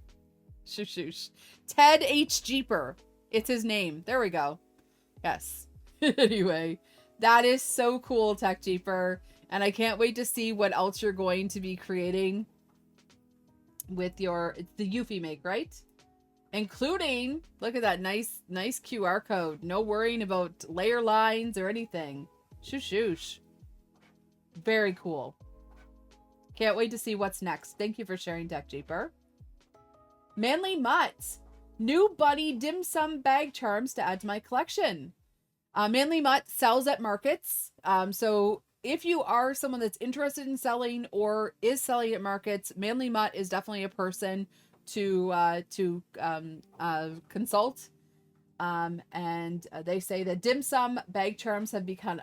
Shoosh. Ted H. Jeeper. It's his name. There we go. Yes. Anyway, that is so cool, TechJeeper. And I can't wait to see what else you're going to be creating with it's the Eufy make, right? including, look at that nice QR code. No worrying about layer lines or anything. Shoosh. Very cool. Can't wait to see what's next. Thank you for sharing, Deck Jeeper. Manly Mutt. New Buddy Dim Sum bag charms to add to my collection. Manly Mutt sells at markets. So if you are someone that's interested in selling or is selling at markets, Manly Mutt is definitely a person to consult. And they say that dim sum bag charms have become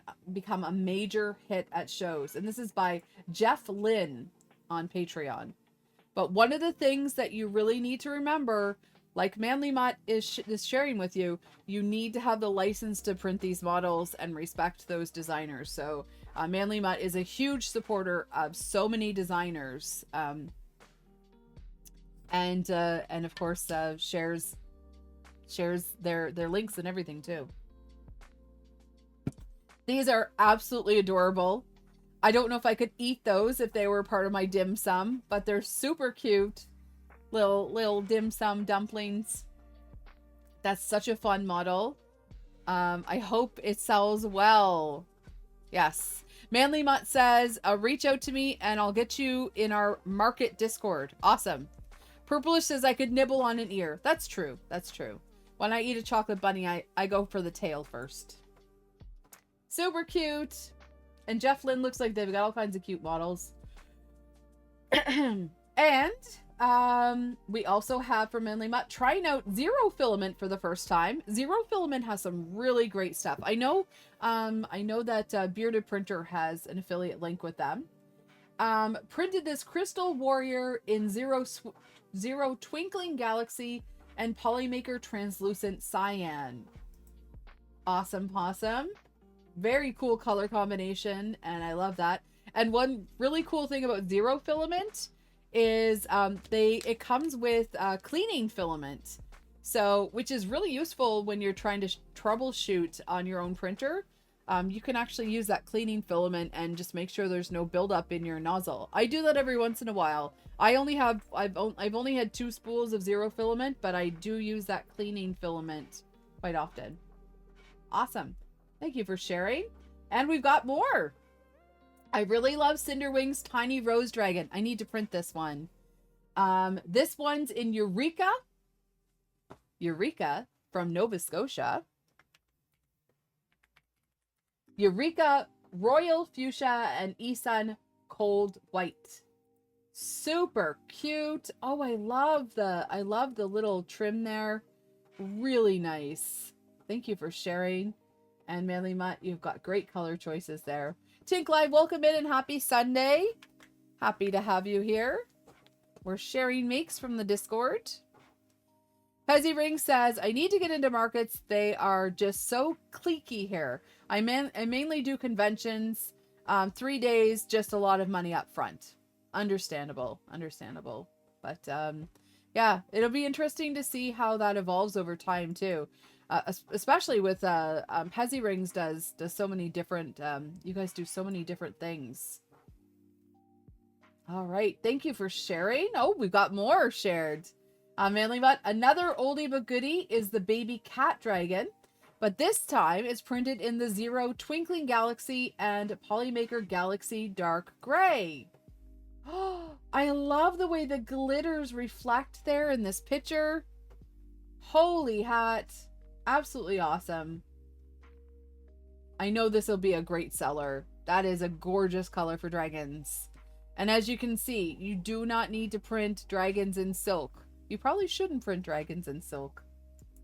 a major hit at shows. And this is by Jeff Lynn on Patreon. But one of the things that you really need to remember, like Manly Mutt is sharing with you, you need to have the license to print these models and respect those designers. So Manly Mutt is a huge supporter of so many designers, and of course shares their links and everything too. These are absolutely adorable. I don't know if I could eat those if they were part of my dim sum, but they're super cute. Little dim sum dumplings. That's such a fun model. I hope it sells well. Yes. Manly Mutt says, reach out to me and I'll get you in our market Discord. Awesome. Purplish says I could nibble on an ear. That's true. That's true. When I eat a chocolate bunny, I go for the tail first. Super cute. And Jeff Lynn looks like they've got all kinds of cute models. And we also have from Manly Mutt trying out Zero Filament for the first time. Zero Filament has some really great stuff. I know that Bearded Printer has an affiliate link with them. Printed this Crystal Warrior in Zero Twinkling Galaxy and Polymaker Translucent Cyan. Awesome possum. Very cool color combination, and I love that. And one really cool thing about Zero Filament is it comes with cleaning filament, so which is really useful when you're trying to troubleshoot on your own printer. You can actually use that cleaning filament and just make sure there's no buildup in your nozzle. I do that every once in a while. I've only had 2 spools of Zero Filament, but I do use that cleaning filament quite often. Awesome. Thank you for sharing. And we've got more. I really love Cinderwing's Tiny Rose Dragon. I need to print this one. This one's in Eureka. Eureka from Nova Scotia. Eureka Royal Fuchsia and Esun Cold White. Super cute. Oh, I love the little trim there. Really nice. Thank you for sharing. And Manly Mutt, you've got great color choices there. Tink Live, welcome in and happy Sunday. Happy to have you here. We're sharing makes from the Discord. Pezzy Ring says, I need to get into markets. They are just so cliquey here. I mainly do conventions. 3 days, just a lot of money up front. Understandable. But yeah, it'll be interesting to see how that evolves over time too. Especially with Pezzy Rings does so many different, you guys do so many different things. All right, thank you for sharing. Oh, we've got more shared. Manly Mutt, another oldie but goodie is the baby cat dragon, but this time it's printed in the Zero Twinkling Galaxy and Polymaker Galaxy Dark Gray. Oh, I love the way the glitters reflect there in this picture. Holy hat. Absolutely awesome. I know this will be a great seller. That is a gorgeous color for dragons. And as you can see, you do not need to print dragons in silk. You probably shouldn't print dragons in silk.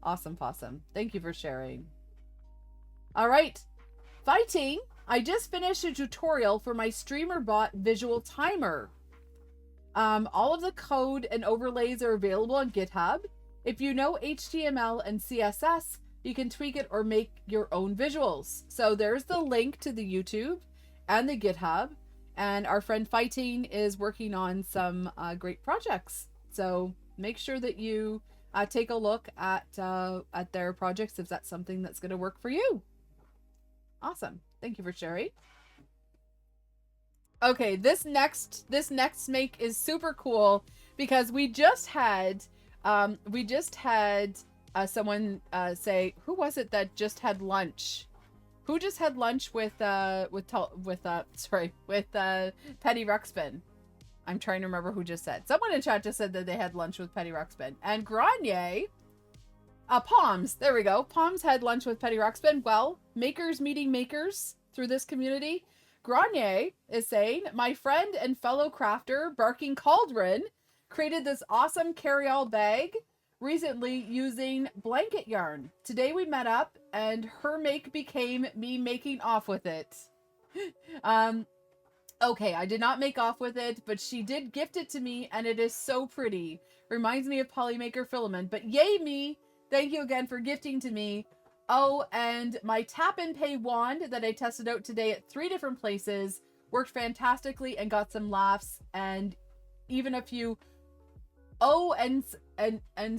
Awesome possum. Thank you for sharing. All right. Fighting. I just finished a tutorial for my streamer bot visual timer. All of the code and overlays are available on GitHub. If you know HTML and CSS, you can tweak it or make your own visuals. So there's the link to the YouTube and the GitHub. And our friend Fighting is working on some great projects. So make sure that you take a look at their projects if that's something that's going to work for you. Awesome. Thank you for sharing. Okay, this next make is super cool because we just had We just had someone say, who was it that just had lunch? Who just had lunch with Petty Ruxpin? I'm trying to remember who just said. Someone in chat just said that they had lunch with Petty Ruxpin. And Granier, Palms, there we go. Palms had lunch with Petty Ruxpin. Well, makers meeting makers through this community. Granier is saying, my friend and fellow crafter, Barking Cauldron, created this awesome carry-all bag recently using blanket yarn. Today we met up and her make became me making off with it. Okay, I did not make off with it, but she did gift it to me and it is so pretty. Reminds me of Polymaker Filament, but yay me! Thank you again for gifting to me. Oh, and my tap and pay wand that I tested out today at 3 different places worked fantastically and got some laughs and even a few and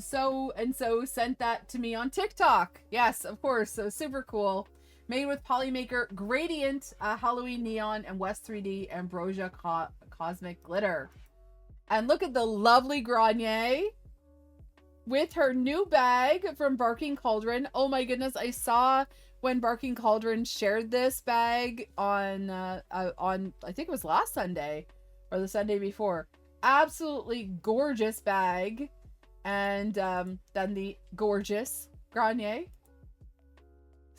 so sent that to me on TikTok. Yes, of course. So super cool. Made with Polymaker Gradient, Halloween Neon, and West 3D Ambrosia Cosmic Glitter. And look at the lovely Granier with her new bag from Barking Cauldron. Oh my goodness, I saw when Barking Cauldron shared this bag on I think it was last Sunday or the Sunday before. Absolutely gorgeous bag. And then the gorgeous Granier.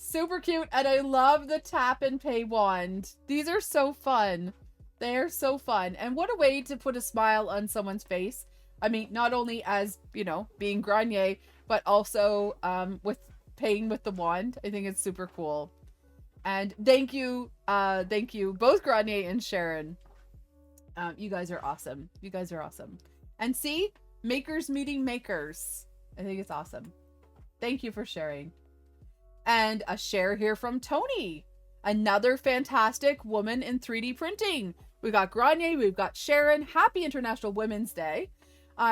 Super cute, and I love the tap and pay wand. These are so fun. They are so fun. And what a way to put a smile on someone's face. I mean, not only as, you know, being Granier, but also with paying with the wand. I think it's super cool. And thank you both Granier and Sharon. You guys are awesome. You guys are awesome. And see, makers meeting makers. I think it's awesome. Thank you for sharing. And a share here from Tony. Another fantastic woman in 3D printing. We've got Granier, we've got Sharon. Happy International Women's Day.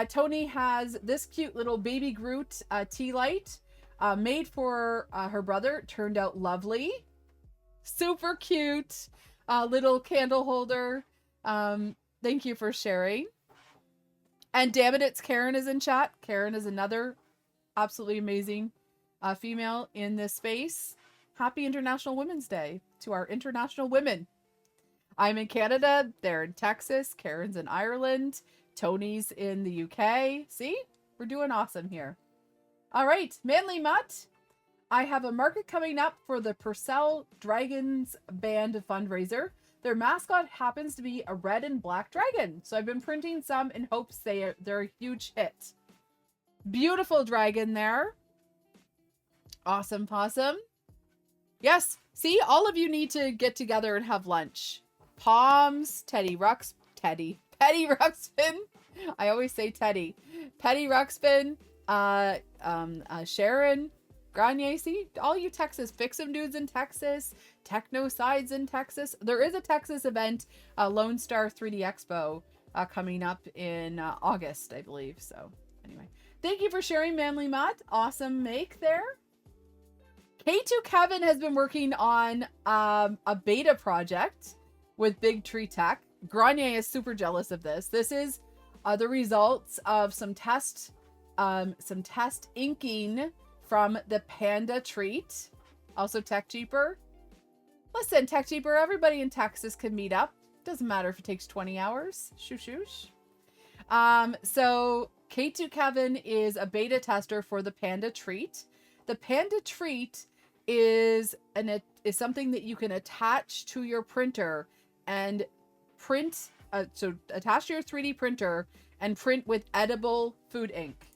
Tony has this cute little baby Groot tea light made for her brother. Turned out lovely. Super cute little candle holder. Thank you for sharing. And damn it, it's Karen is in chat. Karen is another absolutely amazing female in this space. Happy International Women's Day to our international women. I'm in Canada. They're in Texas. Karen's in Ireland. Tony's in the UK. See? We're doing awesome here. All right. Manly Mutt. I have a market coming up for the Purcell Dragons Band fundraiser. Their mascot happens to be a red and black dragon. So I've been printing some in hopes they're a huge hit. Beautiful dragon there. Awesome possum. Yes. See, all of you need to get together and have lunch. Palms, Petty Ruxpin. I always say Teddy. Petty Ruxpin, Sharon, Granier. See, all you Texas, Fix'em dudes in Texas, Techno Sides in Texas. There is a Texas event, Lone Star 3D Expo, coming up in August, I believe. So anyway, thank you for sharing, Manly Mutt. Awesome make there. K2 Kevin has been working on a beta project with Big Tree Tech. Granier is super jealous of this. This is the results of some test inking from the Panda Treat. Also Tech Cheaper. Listen, Tech Cheaper, everybody in Texas can meet up. Doesn't matter if it takes 20 hours. Shoosh. So K2 Kevin is a beta tester for the Panda Treat. The Panda Treat is something that you can attach to your printer and print. So attach to your 3D printer and print with edible food ink.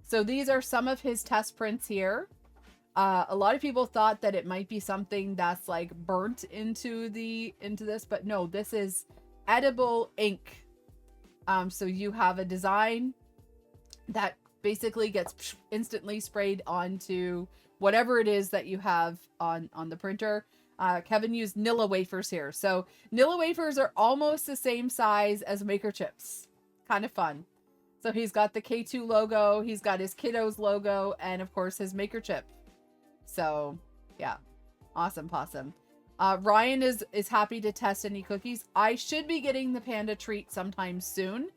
So these are some of his test prints here. A lot of people thought that it might be something that's like burnt into this, but no, this is edible ink. So you have a design that basically gets instantly sprayed onto whatever it is that you have on the printer. Kevin used Nilla wafers here. So Nilla wafers are almost the same size as Maker chips. Kind of fun. So he's got the K2 logo, he's got his Kiddos logo, and of course his Maker chip. So yeah, awesome possum. Ryan is happy to test any cookies. I should be getting the Panda Treat sometime soon.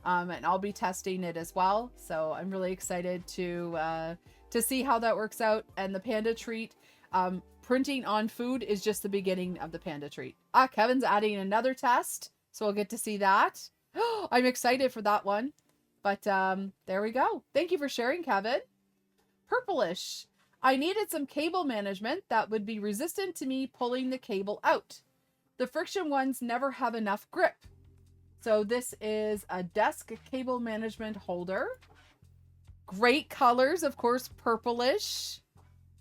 and I'll be testing it as well. So I'm really excited to see how that works out. And the panda treat, printing on food is just the beginning of the panda treat. Kevin's adding another test, so we'll get to see that. I'm excited for that one. But there we go. Thank you for sharing, Kevin. Purplish. I needed some cable management that would be resistant to me pulling the cable out. The friction ones never have enough grip. So this is a desk cable management holder. Great colors, of course, purplish.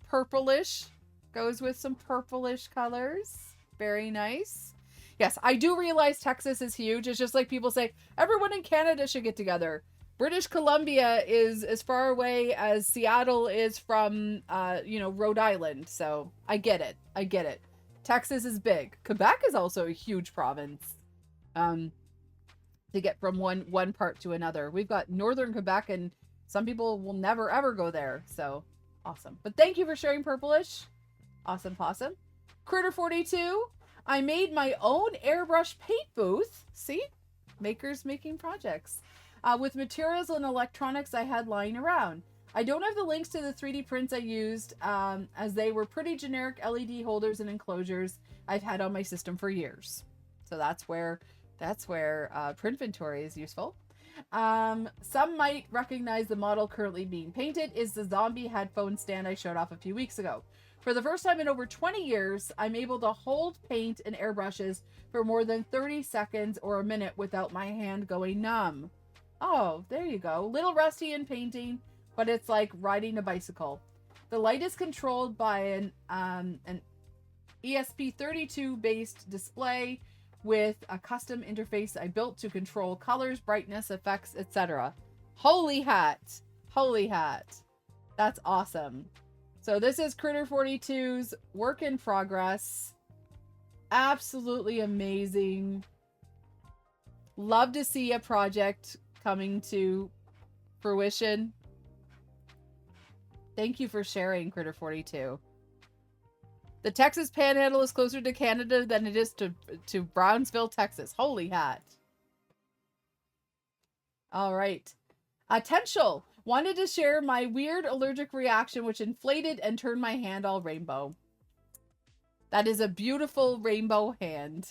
Purplish goes with some purplish colors. Very nice. Yes, I do realize Texas is huge. It's just like people say, everyone in Canada should get together. British Columbia is as far away as Seattle is from, Rhode Island. So I get it. I get it. Texas is big. Quebec is also a huge province. To get from one part to another. We've got northern Quebec, and some people will never ever go there. So awesome. But thank you for sharing, Purplish. Awesome possum. Critter 42. I made my own airbrush paint booth. See? Makers making projects. With materials and electronics I had lying around. I don't have the links to the 3D prints I used, as they were pretty generic LED holders and enclosures I've had on my system for years. So that's where Printventory is useful. Some might recognize the model currently being painted is the zombie headphone stand I showed off a few weeks ago. For the first time in over 20 years, I'm able to hold paint and airbrushes for more than 30 seconds or a minute without my hand going numb. Oh, there you go. Little rusty in painting, but it's like riding a bicycle. The light is controlled by an ESP32 based display with a custom interface I built to control colors, brightness, effects, etc. Holy hat. Holy hat. That's awesome. So this is Critter 42's work in progress. Absolutely amazing. Love to see a project coming to fruition. Thank you for sharing, Critter 42. The Texas Panhandle is closer to Canada than it is to Brownsville, Texas. Holy hat. All right. Tenshel wanted to share my weird allergic reaction, which inflated and turned my hand all rainbow. That is a beautiful rainbow hand.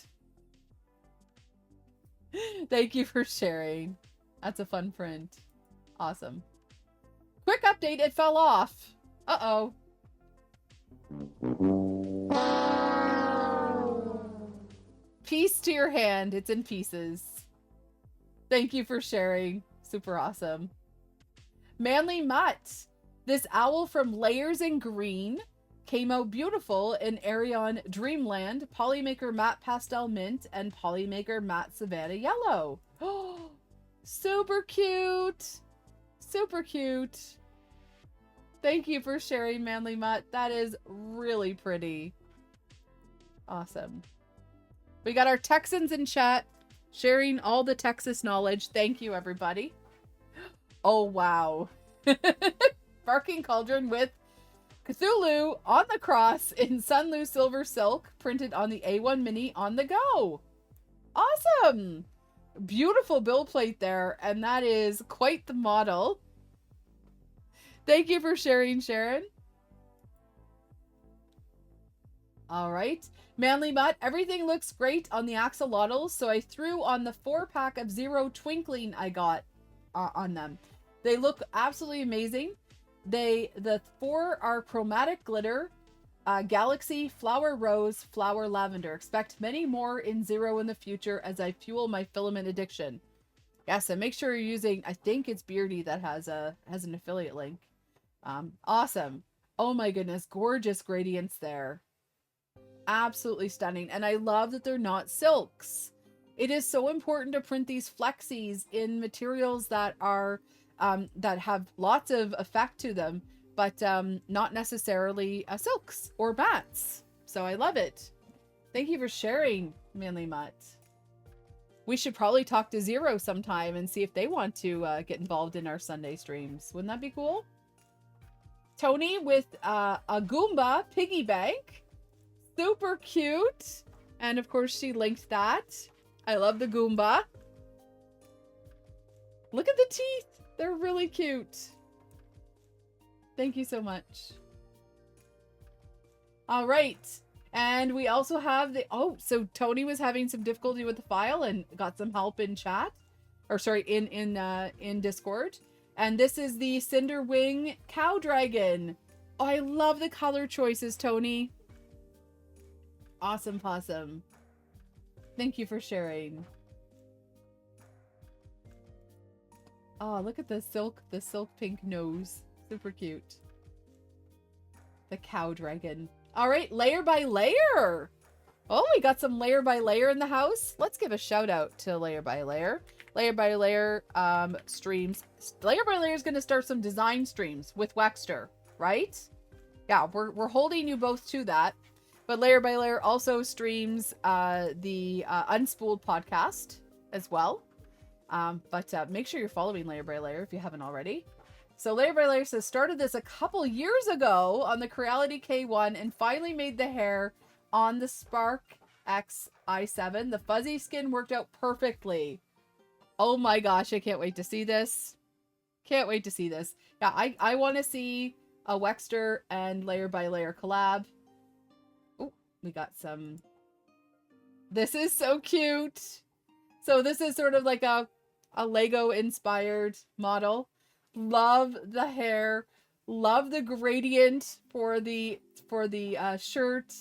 Thank you for sharing. That's a fun print. Awesome. Quick update, it fell off. Uh-oh. Piece to your hand. It's in pieces. Thank you for sharing. Super awesome. Manly Mutt. This owl from Layers in Green came out beautiful in Arion Dreamland, Polymaker Matte Pastel Mint, and Polymaker Matte Savannah Yellow. Oh, super cute. Super cute. Thank you for sharing, Manly Mutt. That is really pretty. Awesome. We got our Texans in chat, sharing all the Texas knowledge. Thank you, everybody. Oh, wow. Barking Cauldron with Cthulhu on the cross in Sunlu Silver Silk, printed on the A1 Mini on the go. Awesome. Beautiful bill plate there, and that is quite the model. Thank you for sharing, Sharon. All right. Manly Mutt, everything looks great on the axolotls, so I threw on the 4-pack of Zero Twinkling I got on them. They look absolutely amazing. The 4 are Chromatic Glitter, Galaxy, Flower Rose, Flower Lavender. Expect many more in Zero in the future as I fuel my filament addiction. Yes, and make sure you're using, I think it's Beardy that has an affiliate link. Awesome. Oh my goodness, gorgeous gradients there. Absolutely stunning. And I love that they're not silks. It is so important to print these flexies in materials that are that have lots of effect to them, but not necessarily silks or bats. So I love it. Thank you for sharing, Manly Mutt. We should probably talk to Zero sometime and see if they want to get involved in our Sunday streams. Wouldn't that be cool? Tony with a Goomba piggy bank. Super cute. And of course she linked that. I love the Goomba. Look at the teeth. They're really cute. Thank you so much. All right. And we also have the, oh, so Tony was having some difficulty with the file and got some help in chat. Or sorry, in Discord. And this is the Cinderwing Cow Dragon. Oh, I love the color choices, Tony. Awesome possum. Thank you for sharing. Oh, look at the silk pink nose. Super cute. The cow dragon. All right, layer by layer. Oh, we got some layer by layer in the house. Let's give a shout out to layer by layer. Layer by layer streams. Layer by layer is going to start some design streams with Wexter, right? Yeah, we're holding you both to that. But layer by layer also streams the Unspooled podcast as well. But make sure you're following layer by layer if you haven't already. So layer by layer says started this a couple years ago on the Creality K1 and finally made the hair on the Spark X i7. The fuzzy skin worked out perfectly. Oh my gosh, I can't wait to see this. Can't wait to see this. Yeah, I want to see a Wexter and layer by layer collab. Oh, we got some. This is so cute. So this is sort of like a Lego inspired model. Love the hair. Love the gradient for the shirt.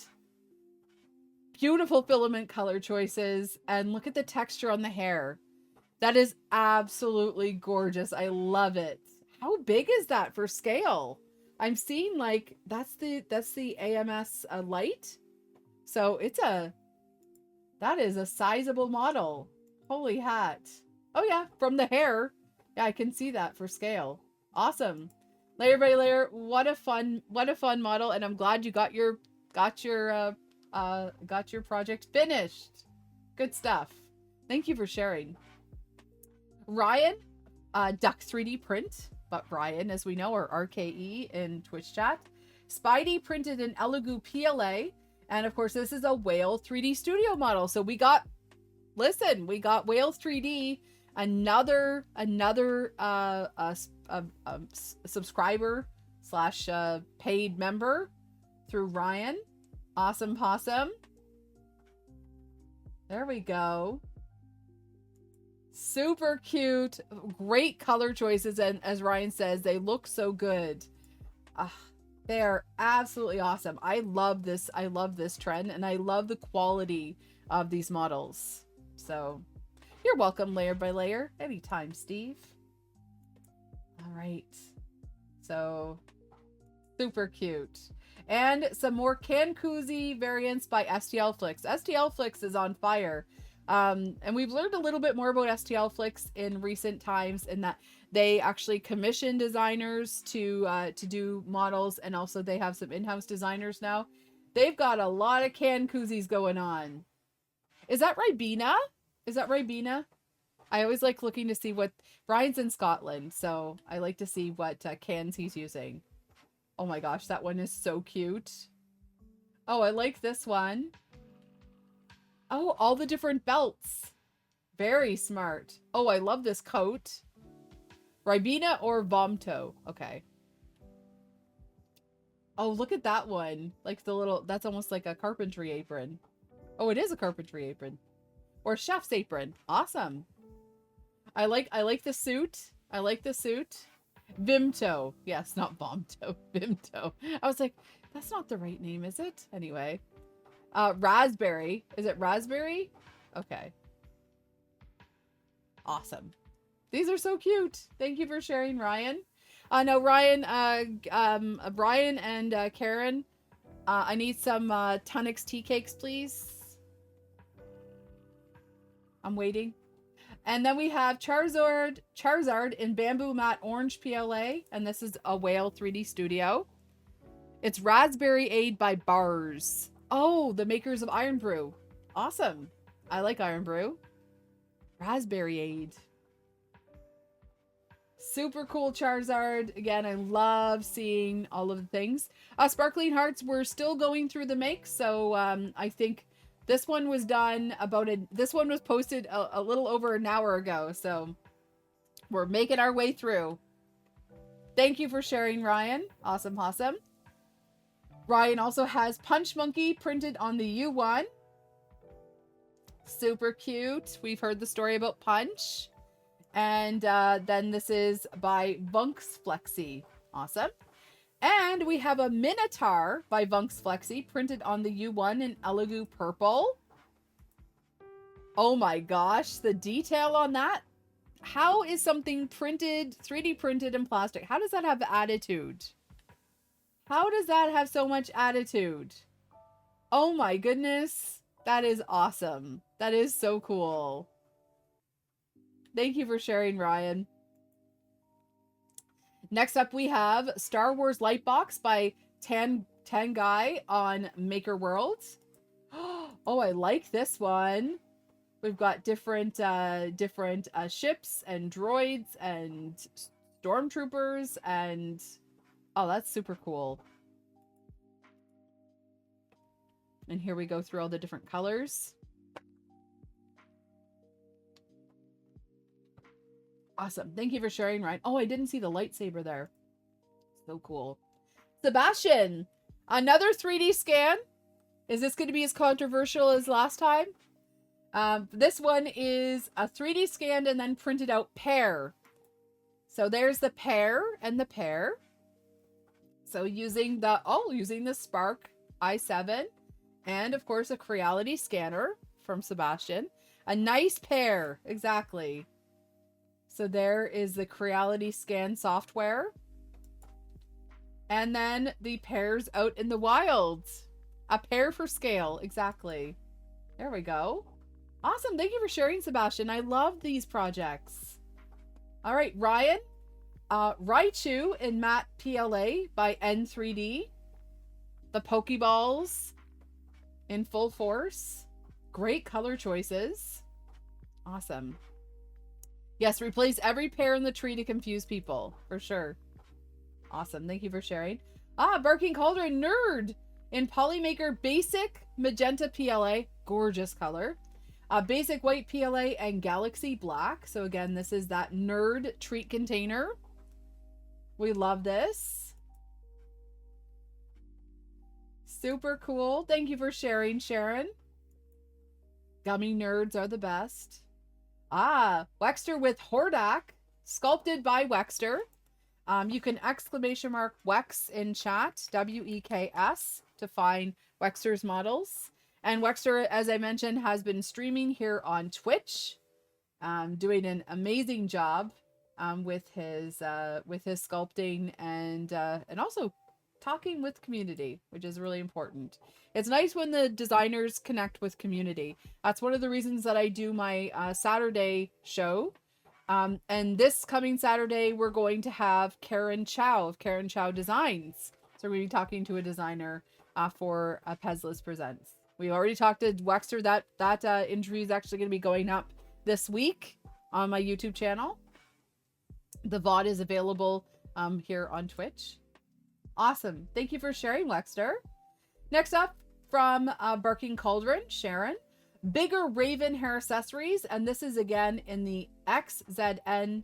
Beautiful filament color choices. And look at the texture on the hair. That is absolutely gorgeous. I love it. How big is that for scale? I'm seeing like that's the AMS light. So that is a sizable model. Holy hat. Oh yeah, from the hair. Yeah, I can see that for scale. Awesome. Layer by layer, what a fun model, and I'm glad you got your project finished. Good stuff. Thank you for sharing. Ryan, Duck 3D print, but Ryan, as we know, or RKE in Twitch chat. Spidey printed an Elegoo PLA, and of course this is a Whale 3D Studio model. So we got Whale 3D, another subscriber / paid member through Ryan. Awesome possum. There we go. Super cute. Great color choices, and as Ryan says, they look so good. They're absolutely awesome. I love this trend, and I love the quality of these models. So you're welcome, layer by layer. Anytime, Steve. All right. So super cute. And some more Can Koozie variants by STL Flicks. STL Flicks is on fire. And we've learned a little bit more about STL Flicks in recent times, in that they actually commission designers to do models, and also they have some in-house designers now. They've got a lot of Can Koozies going on. Is that Ribena? I always like looking to see what Brian's in Scotland, so I like to see what cans he's using. Oh my gosh, that one is so cute. Oh, I like this one. Oh, all the different belts. Very smart. Oh, I love this coat. Ribena or Vomto. Okay. Oh, look at that one. Like the little, that's almost like a carpentry apron. Oh, it is a carpentry apron. Or chef's apron. Awesome. I like the suit. I like the suit. Vimto. Yes, not Vomto. Vimto. I was like, that's not the right name, is it? Anyway. Raspberry. Is it raspberry? Okay. Awesome. These are so cute. Thank you for sharing, Ryan. No, Ryan, Brian and Karen, I need some Tunix tea cakes, please. I'm waiting. And then we have Charizard in Bamboo Matte Orange PLA, and this is a Whale 3D Studio. It's Raspberry Aid by Bars. Oh, the makers of Iron Brew. Awesome. I like Iron Brew. Raspberry Aid. Super cool Charizard. Again, I love seeing all of the things. Sparkling Hearts, we're still going through the make, so I think this one was done this one was posted a little over an hour ago, so We're making our way through. Thank you for sharing, Ryan. Awesome, awesome. Ryan also has Punch Monkey printed on the U1. Super cute. We've heard the story about Punch. And then this is by Vunks Flexi. Awesome. And we have a Minotaur by Vunks Flexi printed on the U1 in Elegoo Purple. Oh my gosh, the detail on that. How is something printed, 3D printed in plastic? How does that have attitude? How does that have so much attitude? Oh my goodness. That is awesome. That is so cool. Thank you for sharing, Ryan. Next up, we have Star Wars Lightbox by Tanguy on Maker World. Oh, I like this one. We've got different ships and droids and stormtroopers and... Oh, that's super cool. And here we go through all the different colors. Awesome. Thank you for sharing, Ryan. Oh, I didn't see the lightsaber there. So cool. Sebastian, another 3D scan. Is this going to be as controversial as last time? This one is a 3D scanned and then printed out pair. So there's the pair and the pair. So using the Spark i7 and of course a Creality scanner from Sebastian. A nice pair, exactly. So there is the Creality scan software. And then the pairs out in the wild. A pair for scale, exactly. There we go. Awesome, thank you for sharing, Sebastian. I love these projects. All right, Ryan. Raichu in Matte PLA by N3D. The Pokeballs in full force. Great color choices. Awesome. Yes, replace every pair in the tree to confuse people, for sure. Awesome, thank you for sharing. Barking Cauldron Nerd in Polymaker Basic Magenta PLA. Gorgeous color. Basic White PLA and Galaxy Black. So again, this is that nerd treat container. We love this. Super cool. Thank you for sharing, Sharon. Gummy nerds are the best. Wexter with Hordak, sculpted by Wexter. You can exclamation mark Wex in chat, W-E-K-S, to find Wexter's models. And Wexter, as I mentioned, has been streaming here on Twitch, doing an amazing job with his sculpting and also talking with community, which is really important. It's nice when the designers connect with community. That's one of the reasons that I do my Saturday show. And this coming Saturday, we're going to have Karen Chow of Karen Chow Designs. So we're going to be talking to a designer for Pezliz Presents. We already talked to Wexter. That interview is actually going to be going up this week on my YouTube channel. The VOD is available here on Twitch. Awesome. Thank you for sharing, Wexter. Next up from Barking Cauldron, Sharon. Bigger Raven hair accessories. And this is again in the XZN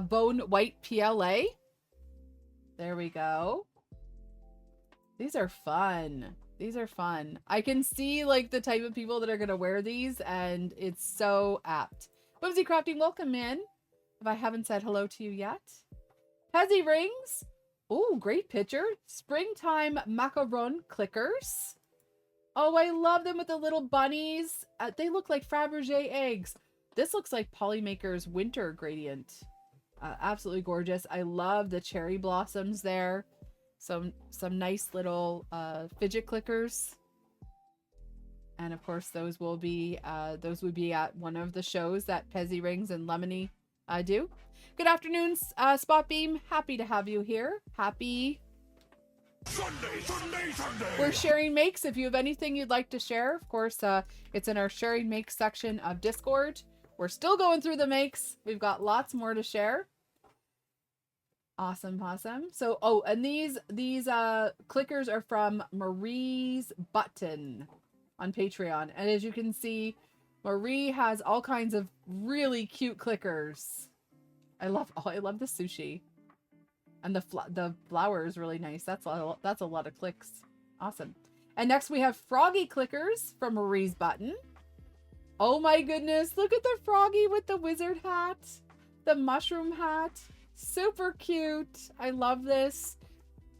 Bone White PLA. There we go. These are fun. These are fun. I can see like the type of people that are going to wear these, and it's so apt. Whimsy Crafting, welcome in. If I haven't said hello to you yet. Pezzy Rings. Oh, great picture. Springtime macaron clickers. Oh, I love them with the little bunnies. They look like Fabergé eggs. This looks like Polymaker's winter gradient. Absolutely gorgeous. I love the cherry blossoms there. Some nice little fidget clickers. And of course, those would be at one of the shows that Pezzy Rings and Lemony do. Good afternoon, Spot Beam. Happy to have you here. Happy Sunday. We're sharing makes. If you have anything you'd like to share, of course, it's in our sharing makes section of Discord. We're still going through the makes. We've got lots more to share. Awesome. So, and these clickers are from Marie's Button on Patreon. And as you can see, Marie has all kinds of really cute clickers. I love the sushi. And the flower is really nice. That's a lot of clicks. Awesome. And next we have Froggy clickers from Marie's Button. Oh my goodness, look at the Froggy with the wizard hat. The mushroom hat. Super cute. I love this.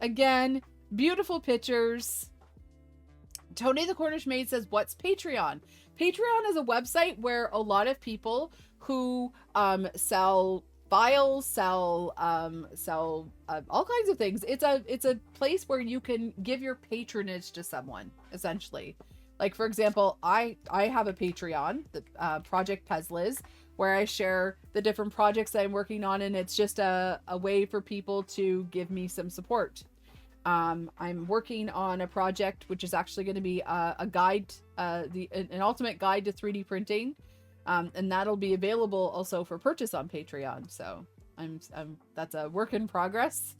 Again, beautiful pictures. Tony the Cornish Maid says, what's Patreon? Patreon is a website where a lot of people who sell files, sell all kinds of things. It's a place where you can give your patronage to someone, essentially. Like, for example, I have a Patreon, the Project Pezliz, where I share the different projects that I'm working on, and it's just a way for people to give me some support. I'm working on a project which is actually going to be a guide, an ultimate guide to 3D printing, and that'll be available also for purchase on Patreon. So that's a work in progress,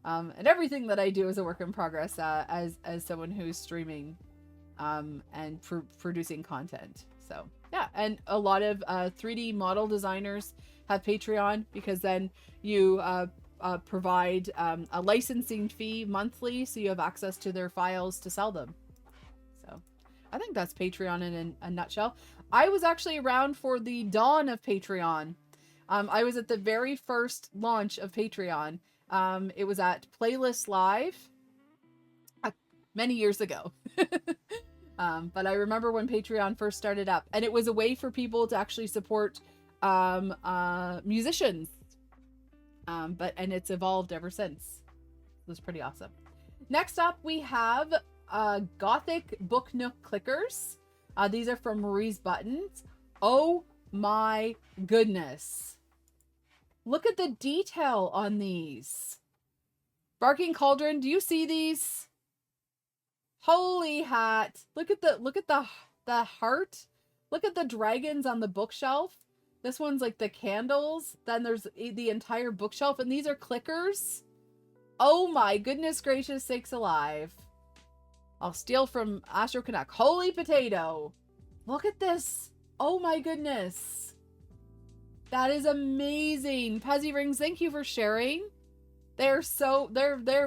and everything that I do is a work in progress as someone who's streaming and producing content. So yeah, and a lot of 3D model designers have Patreon, because then you provide a licensing fee monthly, so you have access to their files to sell them. So I think that's Patreon in a nutshell. I was actually around for the dawn of Patreon. I was at the very first launch of Patreon. It was at Playlist Live many years ago. But I remember when Patreon first started up, and it was a way for people to actually support musicians. And it's evolved ever since. It was pretty awesome. Next up, we have Gothic Book Nook clickers. These are from Marie's Buttons. Oh my goodness. Look at the detail on these. Barking Cauldron, do you see these? Holy hat. Look at the heart. Look at the dragons on the bookshelf. This one's like the candles. Then there's the entire bookshelf, and these are clickers. Oh my goodness gracious sakes alive. I'll steal from Astro Canuck. Holy potato. Look at this. Oh my goodness. That is amazing. Pezzy Rings, thank you for sharing. They're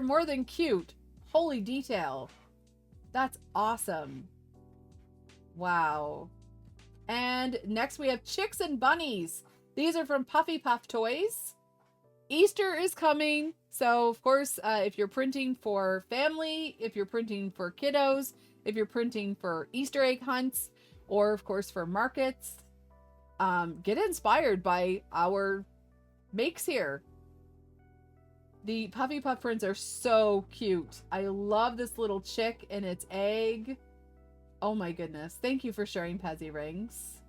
more than cute. Holy detail. That's awesome. Wow. And next we have Chicks and Bunnies. These are from Puffy Puff Toys. Easter is coming. So, of course, if you're printing for family, if you're printing for kiddos, if you're printing for Easter egg hunts, or, of course, for markets, get inspired by our makes here. The Puffy Puff prints are so cute. I love this little chick and its egg. Oh my goodness. Thank you for sharing, Pezzy Rings.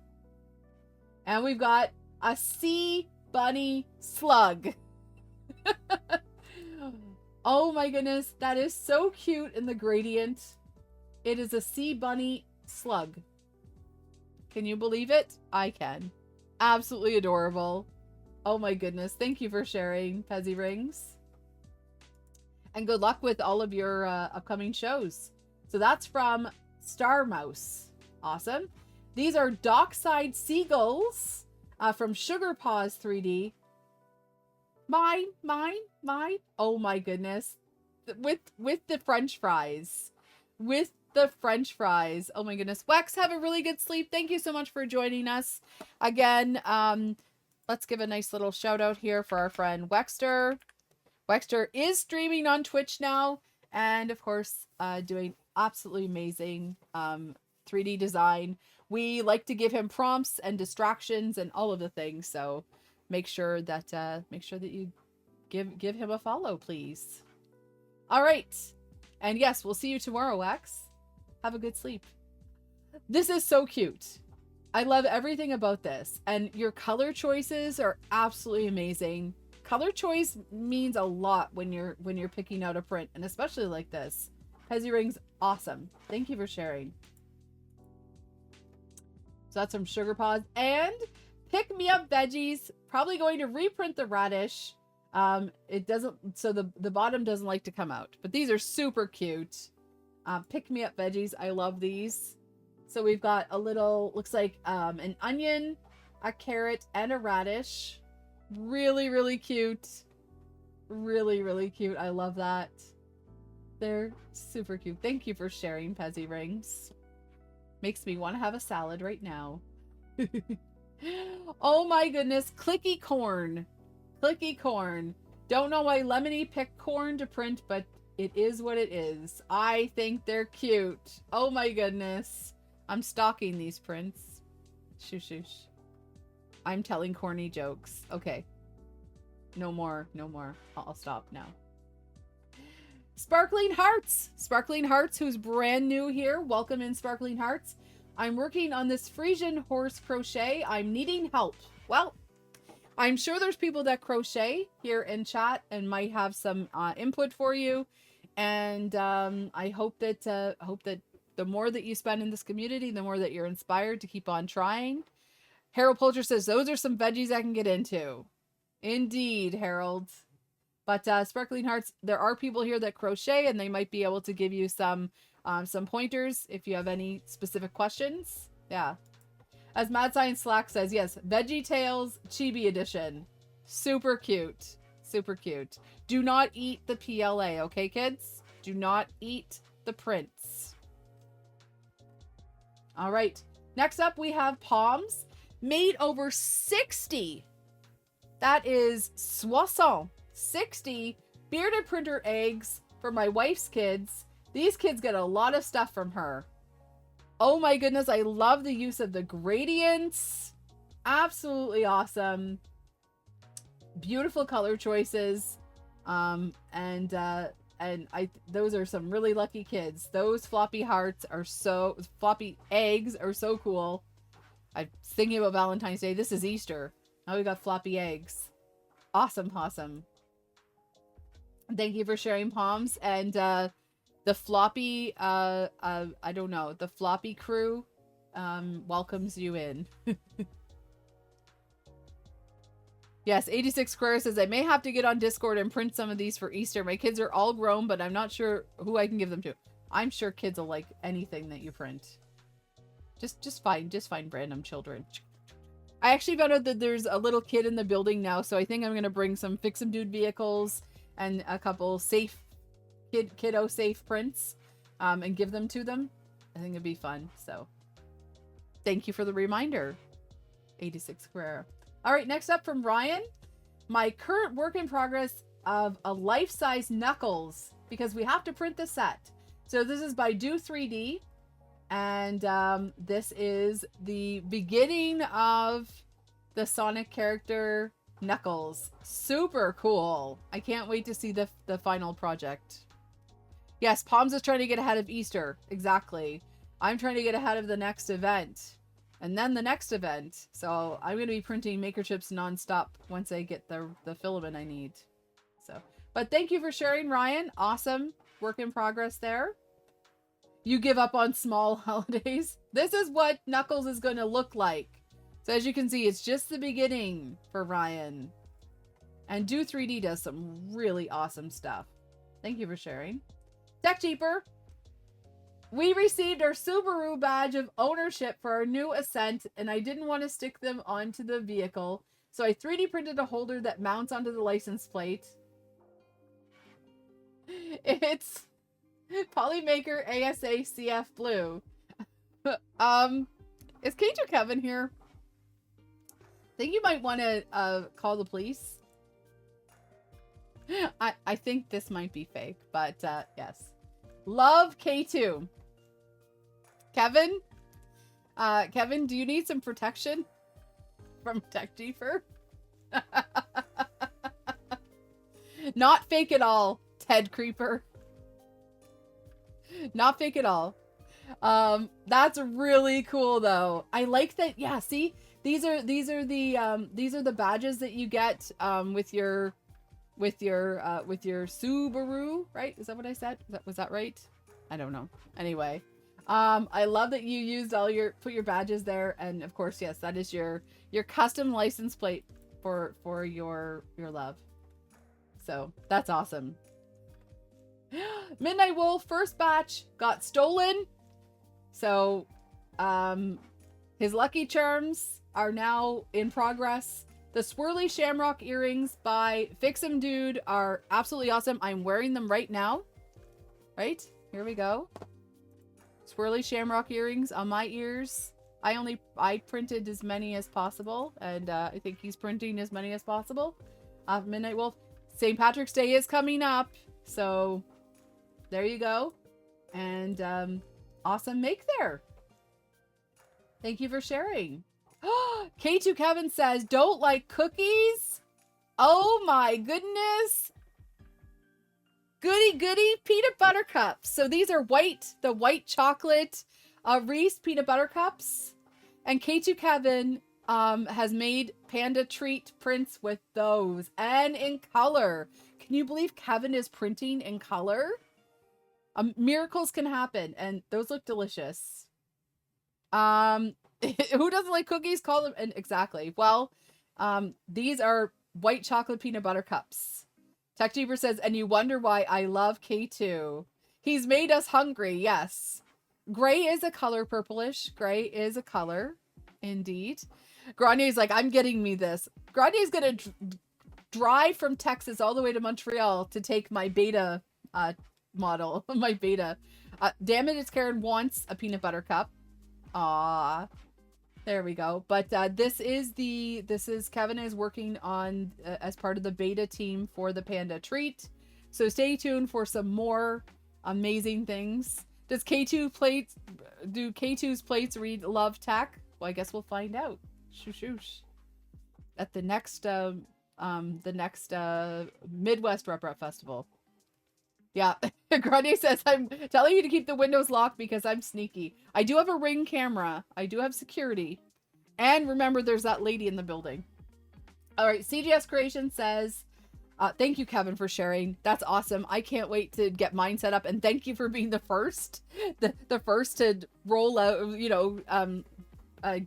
And we've got a sea bunny slug. Oh my goodness. That is so cute in the gradient. It is a sea bunny slug. Can you believe it? I can. Absolutely adorable. Oh my goodness. Thank you for sharing, Pezzy Rings. And good luck with all of your upcoming shows. So that's from Star Mouse. Awesome. These are Dockside Seagulls from Sugar Paws 3D. Mine. Oh my goodness. With the French fries. With the French fries. Oh my goodness. Wex, have a really good sleep. Thank you so much for joining us. Again, let's give a nice little shout out here for our friend Wexter. Wexter is streaming on Twitch now, and of course, doing absolutely amazing 3D design. We like to give him prompts and distractions and all of the things, so make sure that you give him a follow, please. All right, and yes, we'll see you tomorrow, Wax. Have a good sleep. This is so cute. I love everything about this, and your color choices are absolutely amazing. Color choice means a lot when you're picking out a print, and especially like this. Pezzy Rings, awesome. Thank you for sharing. So that's from Sugar Paws. And Pick Me Up Veggies, probably going to reprint the radish. It doesn't, so the bottom doesn't like to come out, but these are super cute. Pick Me Up Veggies, I love these. So we've got a little, looks like an onion, a carrot, and a radish. Really, really cute. Really, really cute. I love that. They're super cute. Thank you for sharing, Pezzy Rings. Makes me want to have a salad right now. Oh my goodness. Clicky corn. Clicky corn. Don't know why Lemony picked corn to print, but it is what it is. I think they're cute. Oh my goodness. I'm stalking these prints. Shush, shush. I'm telling corny jokes. Okay. No more. No more. I'll stop now. Sparkling Hearts. Sparkling Hearts, who's brand new here. Welcome in, Sparkling Hearts. I'm working on this Frisian horse crochet. I'm needing help. Well, I'm sure there's people that crochet here in chat and might have some input for you. And I hope that the more that you spend in this community, the more that you're inspired to keep on trying. Harold Poulter says, those are some veggies I can get into. Indeed, Harold. But Sparkling Hearts, there are people here that crochet, and they might be able to give you some pointers if you have any specific questions. Yeah. As Mad Science Slack says, yes, Veggie Tales Chibi Edition. Super cute. Super cute. Do not eat the PLA, okay, kids? Do not eat the prints. All right. Next up, we have Palms. Made over 60. That is 60 bearded printer eggs for my wife's kids. These kids get a lot of stuff from her. Oh my goodness, I love the use of the gradients. Absolutely awesome. Beautiful color choices. Those are some really lucky kids. Those floppy eggs are so cool. I'm thinking about Valentine's Day. This is Easter. Now we got floppy eggs. Awesome, awesome. Thank you for sharing, Palms. And the floppy, I don't know, the floppy crew welcomes you in. Yes, 86 Square says, I may have to get on Discord and print some of these for Easter. My kids are all grown, but I'm not sure who I can give them to. I'm sure kids will like anything that you print. Just find random children. I actually found out that there's a little kid in the building now, so I think I'm going to bring some Fix-em Dude vehicles and a couple safe kiddo safe prints and give them to them. I think it'd be fun. So thank you for the reminder, 86 Square. All right, next up from Ryan, my current work in progress of a life-size Knuckles, because we have to print the set. So this is by Do 3D, and this is the beginning of the Sonic character Knuckles. Super cool. I can't wait to see the final project. Yes, Palms is trying to get ahead of Easter. Exactly. I'm trying to get ahead of the next event. And then the next event. So I'm going to be printing maker chips nonstop once I get the filament I need. So, but thank you for sharing, Ryan. Awesome work in progress there. You give up on small holidays. This is what Knuckles is going to look like. So as you can see, it's just the beginning for Ryan. And Do 3D does some really awesome stuff. Thank you for sharing. Tech Cheaper. We received our Subaru badge of ownership for our new Ascent, and I didn't want to stick them onto the vehicle, so I 3D printed a holder that mounts onto the license plate. It's Polymaker ASA CF Blue. Is K2 Kevin here? I think you might want to call the police. I think this might be fake, but yes. Love K2. Kevin? Kevin, do you need some protection from Tech Cheaper? Not fake at all, Ted Creeper. Not fake at all. That's really cool though. I like that. Yeah, see? These are the badges that you get with your Subaru, right? Is that what I said? Was that right? I don't know. Anyway, I love that you used put your badges there, and of course, yes, that is your custom license plate for your love. So that's awesome. Midnight Wolf first batch got stolen, so His Lucky Charms are now in progress. The Swirly Shamrock earrings by Fix 'em Dude are absolutely awesome. I'm wearing them right now. Right? Here we go. Swirly Shamrock earrings on my ears. I printed as many as possible, and I think he's printing as many as possible. Midnight Wolf. St. Patrick's Day is coming up, so there you go. And awesome make there. Thank you for sharing. K2 Kevin says, don't like cookies? Oh my goodness. Goody goody peanut butter cups. So these are the white chocolate Reese peanut butter cups. And K2 Kevin has made panda treat prints with those and in color. Can you believe Kevin is printing in color? Miracles can happen, and those look delicious. Who doesn't like cookies? Call them. And exactly. Well, these are white chocolate peanut butter cups. TechJeeper says, and you wonder why I love K2. He's made us hungry. Yes. Gray is a color, purplish. Gray is a color. Indeed. Granier's like, I'm getting me this. Granier's going to drive from Texas all the way to Montreal to take my beta model. My beta. Damn it, it's Karen wants a peanut butter cup. Aww. There we go. But this is Kevin is working on as part of the beta team for the panda treat. So stay tuned for some more amazing things. Do K2's plates read love tech? Well, I guess we'll find out. Shoosh. At the next Midwest Rep Festival. Yeah, Grande says, I'm telling you to keep the windows locked because I'm sneaky. I do have a Ring camera. I do have security. And remember, there's that lady in the building. All right, CGS Creation says, thank you, Kevin, for sharing. That's awesome. I can't wait to get mine set up. And thank you for being the first. The first to roll out,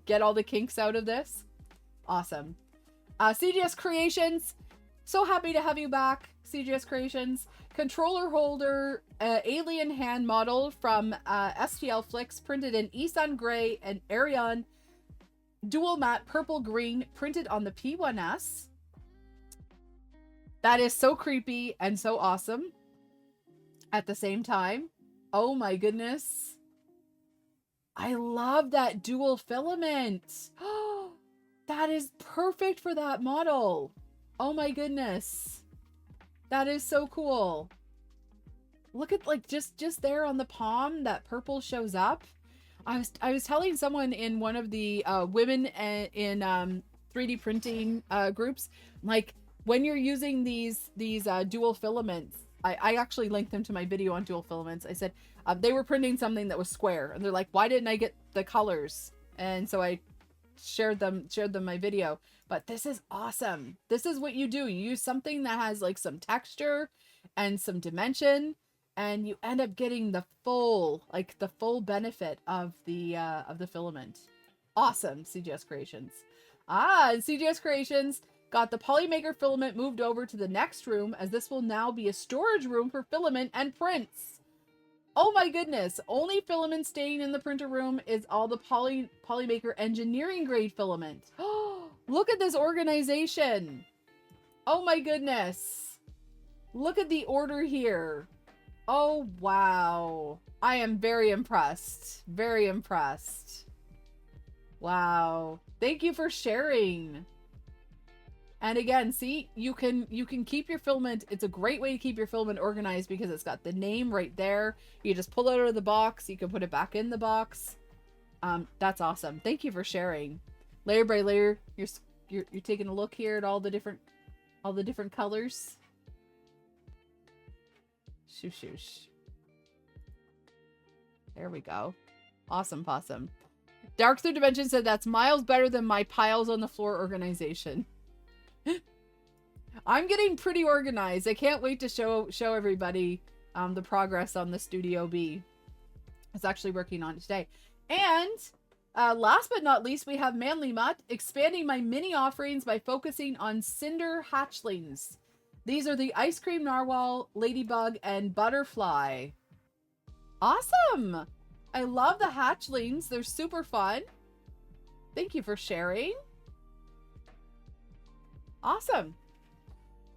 get all the kinks out of this. Awesome. CGS Creations, so happy to have you back, CGS Creations. Controller holder, alien hand model from STL Flicks, printed in Isan Gray and Arion dual matte purple green, printed on the P1S. That is so creepy and so awesome at the same time. Oh my goodness. I love that dual filament. That is perfect for that model. Oh my goodness. That is so cool. Look at, like, just there on the palm, that purple shows up. I was telling someone in one of the women in 3D printing groups, like, when you're using these dual filaments, I actually linked them to my video on dual filaments. I said they were printing something that was square, and they're like, why didn't I get the colors? And so I shared them my video. But this is awesome. This is what you do. You use something that has like some texture and some dimension, and you end up getting the full benefit of the filament. Awesome, CGS Creations. And CGS Creations got the Polymaker filament moved over to the next room, as this will now be a storage room for filament and prints. Oh my goodness. Only filament staying in the printer room is all the Polymaker engineering grade filament. Look at this organization. Oh my goodness. Look at the order here. Oh, wow. I am very impressed. Very impressed. Wow. Thank you for sharing. And again, see, you can keep your filament. It's a great way to keep your filament organized because it's got the name right there. You just pull it out of the box. You can put it back in the box. That's awesome. Thank you for sharing. Layer by layer, you're taking a look here at all the different colors. Shoosh. There we go. Awesome possum. Dark Third Dimension said that's miles better than my piles on the floor organization. I'm getting pretty organized. I can't wait to show everybody the progress on the Studio B. I was actually working on it today. And last but not least, we have Manly Mutt expanding my mini offerings by focusing on cinder hatchlings. These are the Ice Cream Narwhal, Ladybug, and Butterfly. Awesome! I love the hatchlings. They're super fun. Thank you for sharing. Awesome.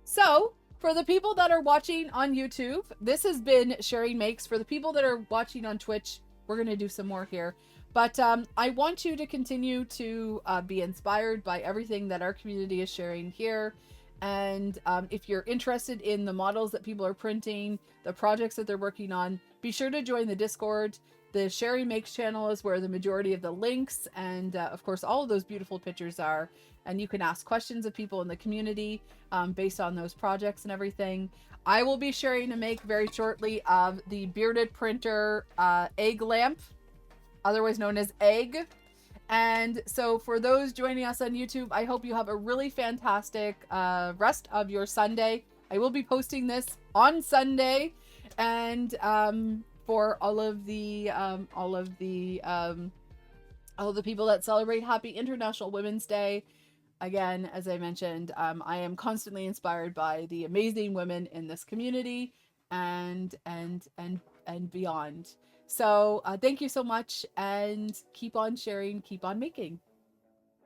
So, for the people that are watching on YouTube, this has been Sharing Makes. For the people that are watching on Twitch, we're going to do some more here. But I want you to continue to be inspired by everything that our community is sharing here. And if you're interested in the models that people are printing, the projects that they're working on, be sure to join the Discord. The Sharing Makes channel is where the majority of the links and, of course, all of those beautiful pictures are. And you can ask questions of people in the community based on those projects and everything. I will be sharing a make very shortly of the bearded printer egg lamp, otherwise known as Egg. And so for those joining us on YouTube, I hope you have a really fantastic rest of your Sunday. I will be posting this on Sunday, and for all of the people that celebrate Happy International Women's Day. Again, as I mentioned, I am constantly inspired by the amazing women in this community and beyond. So thank you so much, and keep on sharing, keep on making.